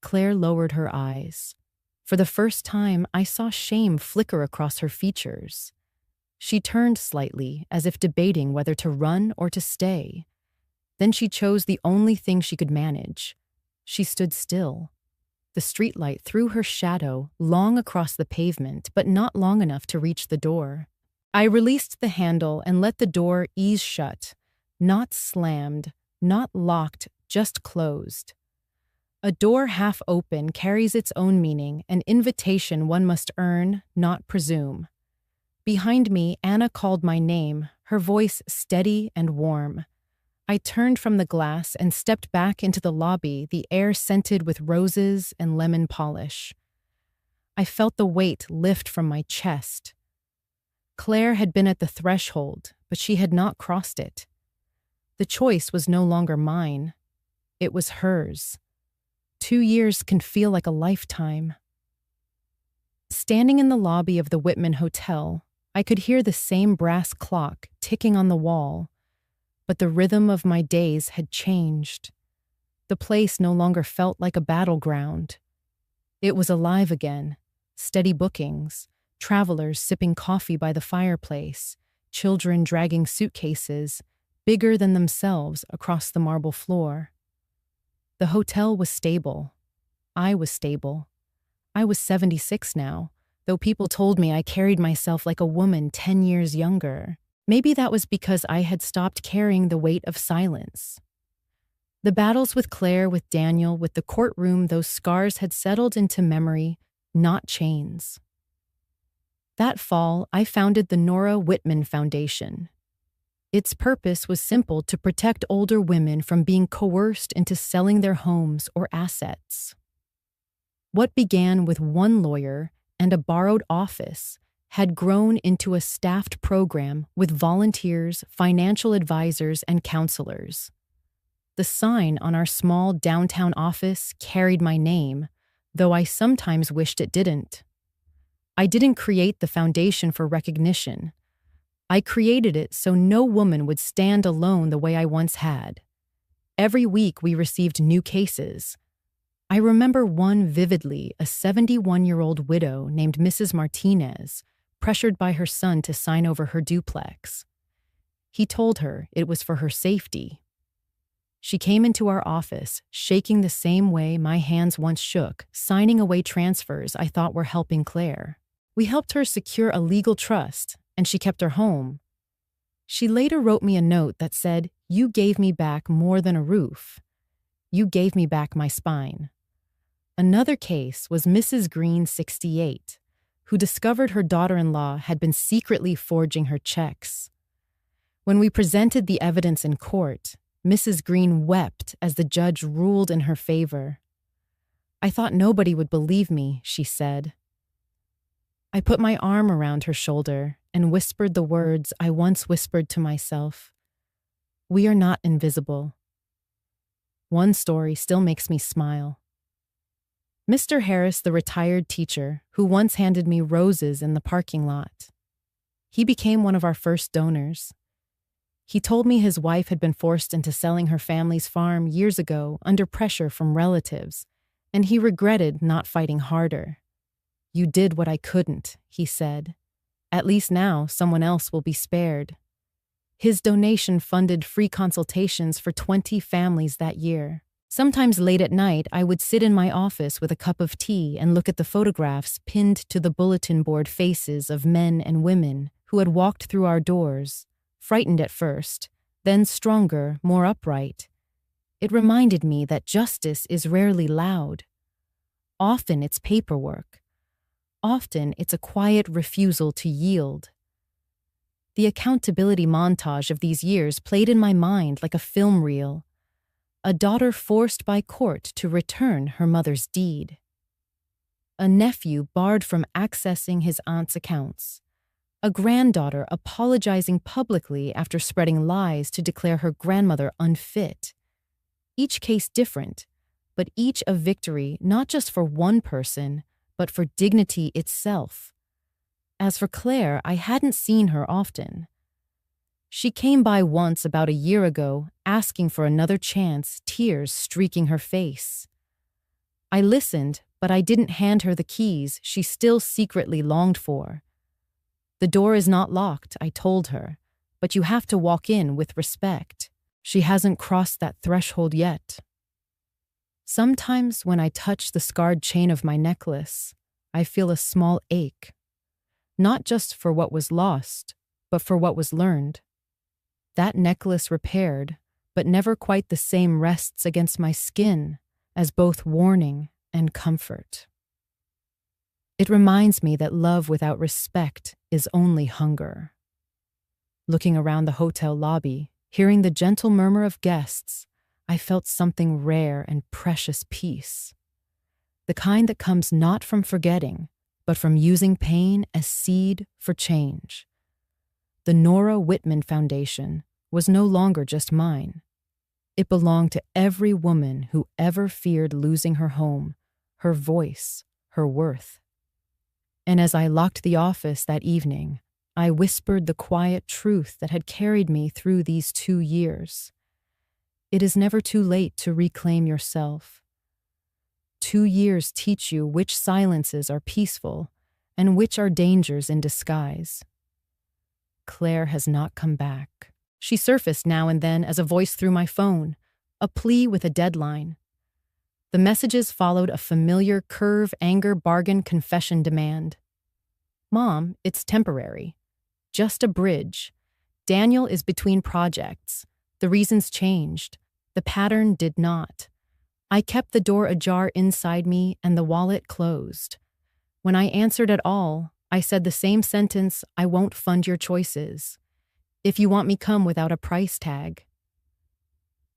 Claire lowered her eyes. For the first time, I saw shame flicker across her features. She turned slightly, as if debating whether to run or to stay. Then she chose the only thing she could manage. She stood still. The streetlight threw her shadow long across the pavement, but not long enough to reach the door. I released the handle and let the door ease shut, not slammed, not locked, just closed. A door half open carries its own meaning, an invitation one must earn, not presume. Behind me, Anna called my name, her voice steady and warm. I turned from the glass and stepped back into the lobby, the air scented with roses and lemon polish. I felt the weight lift from my chest. Claire had been at the threshold, but she had not crossed it. The choice was no longer mine. It was hers. 2 years can feel like a lifetime. Standing in the lobby of the Whitman Hotel, I could hear the same brass clock ticking on the wall, but the rhythm of my days had changed. The place no longer felt like a battleground. It was alive again, steady bookings, travelers sipping coffee by the fireplace, children dragging suitcases, bigger than themselves, across the marble floor. The hotel was stable. I was stable. I was 76 now, though people told me I carried myself like a woman 10 years younger. Maybe that was because I had stopped carrying the weight of silence. The battles with Claire, with Daniel, with the courtroom, those scars had settled into memory, not chains. That fall, I founded the Nora Whitman Foundation. Its purpose was simple: to protect older women from being coerced into selling their homes or assets. What began with one lawyer and a borrowed office had grown into a staffed program with volunteers, financial advisors, and counselors. The sign on our small downtown office carried my name, though I sometimes wished it didn't. I didn't create the foundation for recognition. I created it so no woman would stand alone the way I once had. Every week we received new cases. I remember one vividly, a 71-year-old widow named Mrs. Martinez, pressured by her son to sign over her duplex. He told her it was for her safety. She came into our office, shaking the same way my hands once shook, signing away transfers I thought were helping Claire. We helped her secure a legal trust, and she kept her home. She later wrote me a note that said, "You gave me back more than a roof. You gave me back my spine." Another case was Mrs. Green, 68, who discovered her daughter-in-law had been secretly forging her checks. When we presented the evidence in court, Mrs. Green wept as the judge ruled in her favor. "I thought nobody would believe me," she said. I put my arm around her shoulder and whispered the words I once whispered to myself. We are not invisible. One story still makes me smile. Mr. Harris, the retired teacher, who once handed me roses in the parking lot. He became one of our first donors. He told me his wife had been forced into selling her family's farm years ago under pressure from relatives, and he regretted not fighting harder. "You did what I couldn't," he said. "At least now someone else will be spared." His donation funded free consultations for 20 families that year. Sometimes late at night, I would sit in my office with a cup of tea and look at the photographs pinned to the bulletin board faces of men and women who had walked through our doors, frightened at first, then stronger, more upright. It reminded me that justice is rarely loud. Often it's paperwork. Often it's a quiet refusal to yield. The accountability montage of these years played in my mind like a film reel. A daughter forced by court to return her mother's deed. A nephew barred from accessing his aunt's accounts. A granddaughter apologizing publicly after spreading lies to declare her grandmother unfit. Each case different, but each a victory not just for one person, but for dignity itself. As for Claire, I hadn't seen her often. She came by once about a year ago, asking for another chance, tears streaking her face. I listened, but I didn't hand her the keys she still secretly longed for. The door is not locked, I told her, but you have to walk in with respect. She hasn't crossed that threshold yet. Sometimes when I touch the scarred chain of my necklace, I feel a small ache, not just for what was lost, but for what was learned. That necklace repaired, but never quite the same, rests against my skin as both warning and comfort. It reminds me that love without respect is only hunger. Looking around the hotel lobby, hearing the gentle murmur of guests, I felt something rare and precious peace. The kind that comes not from forgetting, but from using pain as seed for change. The Nora Whitman Foundation was no longer just mine. It belonged to every woman who ever feared losing her home, her voice, her worth. And as I locked the office that evening, I whispered the quiet truth that had carried me through these 2 years. It is never too late to reclaim yourself. 2 years teach you which silences are peaceful and which are dangers in disguise. Claire has not come back. She surfaced now and then as a voice through my phone, a plea with a deadline. The messages followed a familiar curve, anger, bargain, confession, demand. Mom, it's temporary. Just a bridge. Daniel is between projects. The reasons changed. The pattern did not. I kept the door ajar inside me and the wallet closed. When I answered at all, I said the same sentence, I won't fund your choices. If you want me, come without a price tag.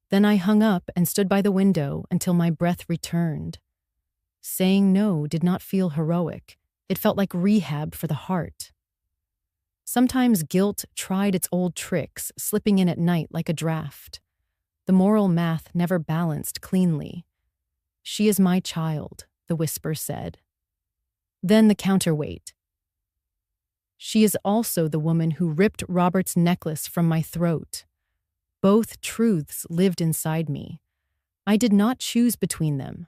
Then I hung up and stood by the window until my breath returned. Saying no did not feel heroic. It felt like rehab for the heart. Sometimes guilt tried its old tricks, slipping in at night like a draft. The moral math never balanced cleanly. She is my child, the whisper said. Then the counterweight. She is also the woman who ripped Robert's necklace from my throat. Both truths lived inside me. I did not choose between them.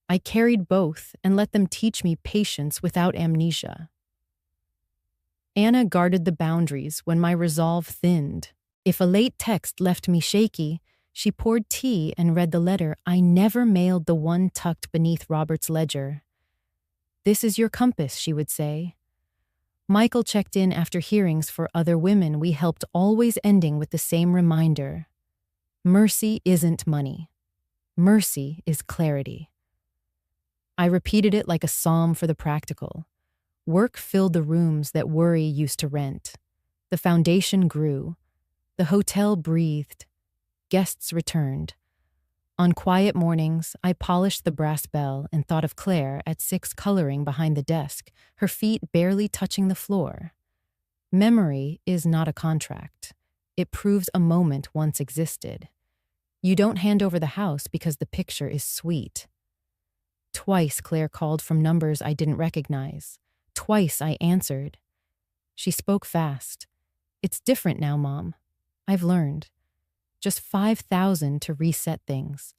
I carried both and let them teach me patience without amnesia. Anna guarded the boundaries when my resolve thinned. If a late text left me shaky, she poured tea and read the letter I never mailed, the one tucked beneath Robert's ledger. This is your compass, she would say. Michael checked in after hearings for other women we helped, always ending with the same reminder. Mercy isn't money. Mercy is clarity. I repeated it like a psalm for the practical. Work filled the rooms that worry used to rent. The foundation grew. The hotel breathed. Guests returned. On quiet mornings, I polished the brass bell and thought of Claire at 6 coloring behind the desk, her feet barely touching the floor. Memory is not a contract. It proves a moment once existed. You don't hand over the house because the picture is sweet. Twice Claire called from numbers I didn't recognize. Twice I answered. She spoke fast. It's different now, Mom. I've learned. Just 5,000 to reset things.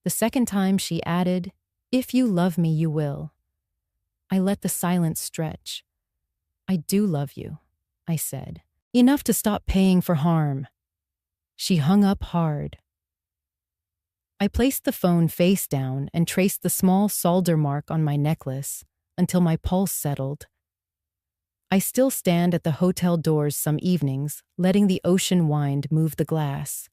The second time she added, if you love me, you will. I let the silence stretch. I do love you, I said. Enough to stop paying for harm. She hung up hard. I placed the phone face down and traced the small solder mark on my necklace until my pulse settled. I still stand at the hotel doors some evenings, letting the ocean wind move the glass.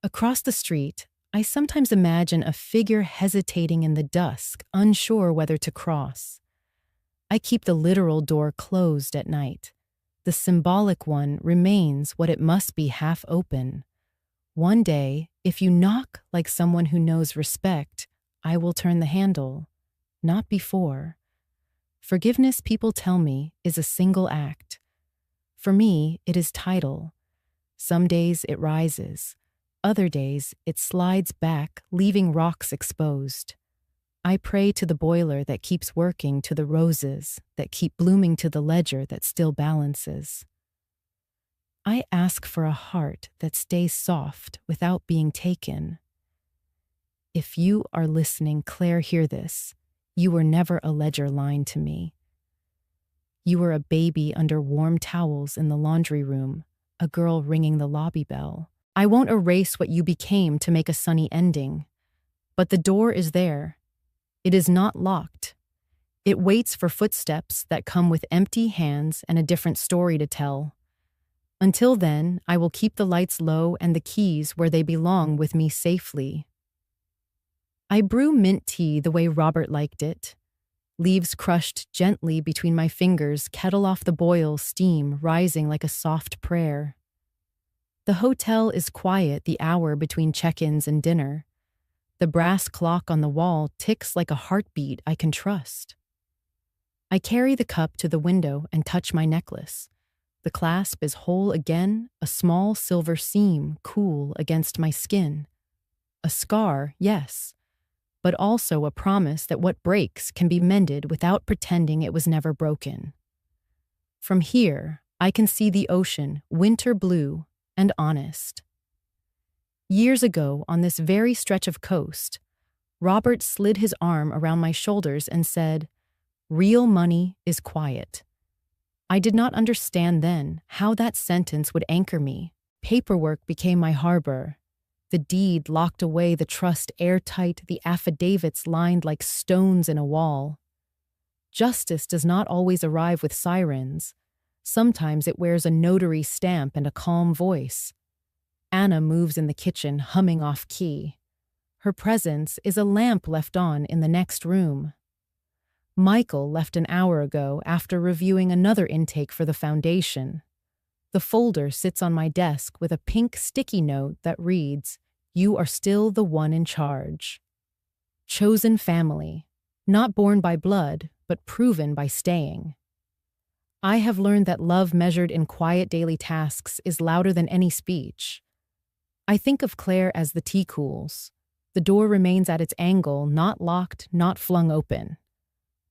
Across the street, I sometimes imagine a figure hesitating in the dusk, unsure whether to cross. I keep the literal door closed at night. The symbolic one remains what it must be, half open. One day, if you knock like someone who knows respect, I will turn the handle. Not before. Forgiveness, people tell me, is a single act. For me, it is tidal. Some days it rises. Other days, it slides back, leaving rocks exposed. I pray to the boiler that keeps working, to the roses that keep blooming, to the ledger that still balances. I ask for a heart that stays soft without being taken. If you are listening, Claire, hear this. You were never a ledger line to me. You were a baby under warm towels in the laundry room, a girl ringing the lobby bell. I won't erase what you became to make a sunny ending, but the door is there. It is not locked. It waits for footsteps that come with empty hands and a different story to tell. Until then, I will keep the lights low and the keys where they belong with me safely. I brew mint tea the way Robert liked it. Leaves crushed gently between my fingers, kettle off the boil, steam rising like a soft prayer. The hotel is quiet the hour between check-ins and dinner. The brass clock on the wall ticks like a heartbeat I can trust. I carry the cup to the window and touch my necklace. The clasp is whole again, a small silver seam cool against my skin. A scar, yes, but also a promise that what breaks can be mended without pretending it was never broken. From here, I can see the ocean, winter blue and honest. Years ago, on this very stretch of coast, Robert slid his arm around my shoulders and said, "Real money is quiet." I did not understand then how that sentence would anchor me. Paperwork became my harbor. The deed locked away, the trust airtight, the affidavits lined like stones in a wall. Justice does not always arrive with sirens. Sometimes it wears a notary stamp and a calm voice. Anna moves in the kitchen, humming off key. Her presence is a lamp left on in the next room. Michael left an hour ago after reviewing another intake for the foundation. The folder sits on my desk with a pink sticky note that reads, "You are still the one in charge." Chosen family, not born by blood, but proven by staying. I have learned that love measured in quiet daily tasks is louder than any speech. I think of Claire as the tea cools. The door remains at its angle, not locked, not flung open.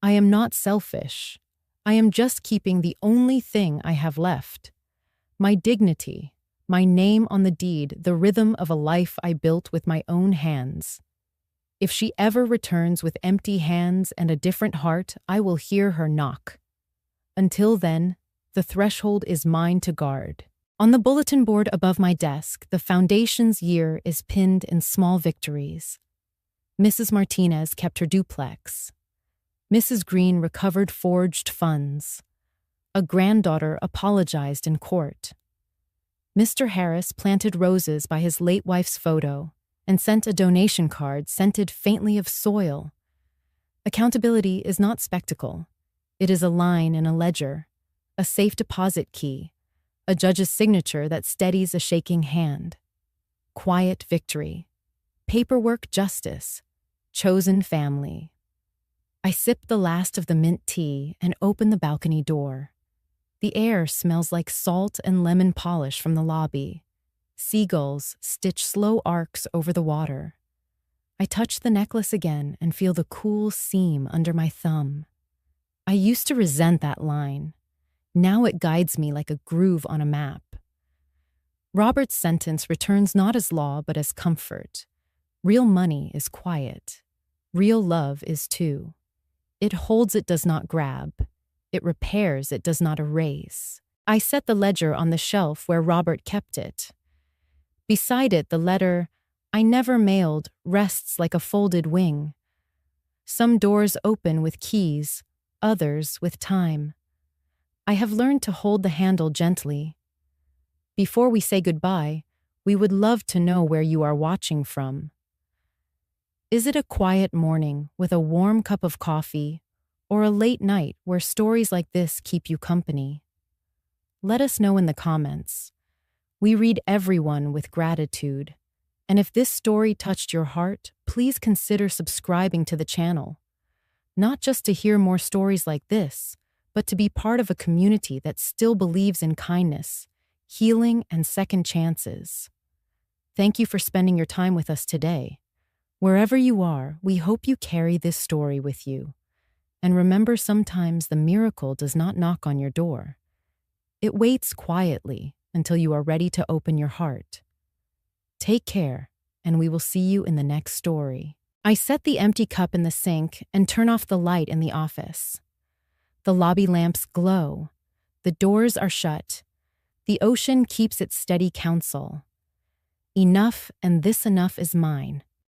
I am not selfish. I am just keeping the only thing I have left. My dignity, my name on the deed, the rhythm of a life I built with my own hands. If she ever returns with empty hands and a different heart, I will hear her knock. Until then, the threshold is mine to guard. On the bulletin board above my desk, the foundation's year is pinned in small victories. Mrs. Martinez kept her duplex. Mrs. Green recovered forged funds. A granddaughter apologized in court. Mr. Harris planted roses by his late wife's photo and sent a donation card scented faintly of soil. Accountability is not spectacle. It is a line in a ledger, a safe deposit key, a judge's signature that steadies a shaking hand. Quiet victory. Paperwork justice. Chosen family. I sip the last of the mint tea and open the balcony door. The air smells like salt and lemon polish from the lobby. Seagulls stitch slow arcs over the water. I touch the necklace again and feel the cool seam under my thumb. I used to resent that line. Now it guides me like a groove on a map. Robert's sentence returns not as law but as comfort. Real money is quiet. Real love is too. It holds, it does not grab. It repairs, it does not erase. I set the ledger on the shelf where Robert kept it. Beside it, the letter, "I never mailed," rests like a folded wing. Some doors open with keys, others with time. I have learned to hold the handle gently. Before we say goodbye, we would love to know where you are watching from. Is it a quiet morning with a warm cup of coffee, or a late night where stories like this keep you company? Let us know in the comments. We read everyone with gratitude. And if this story touched your heart, please consider subscribing to the channel. Not just to hear more stories like this, but to be part of a community that still believes in kindness, healing, and second chances. Thank you for spending your time with us today. Wherever you are, we hope you carry this story with you. And remember, sometimes the miracle does not knock on your door. It waits quietly until you are ready to open your heart. Take care, and we will see you in the next story. I set the empty cup in the sink and turn off the light in the office. The lobby lamps glow. The doors are shut. The ocean keeps its steady counsel. Enough, and this enough is mine.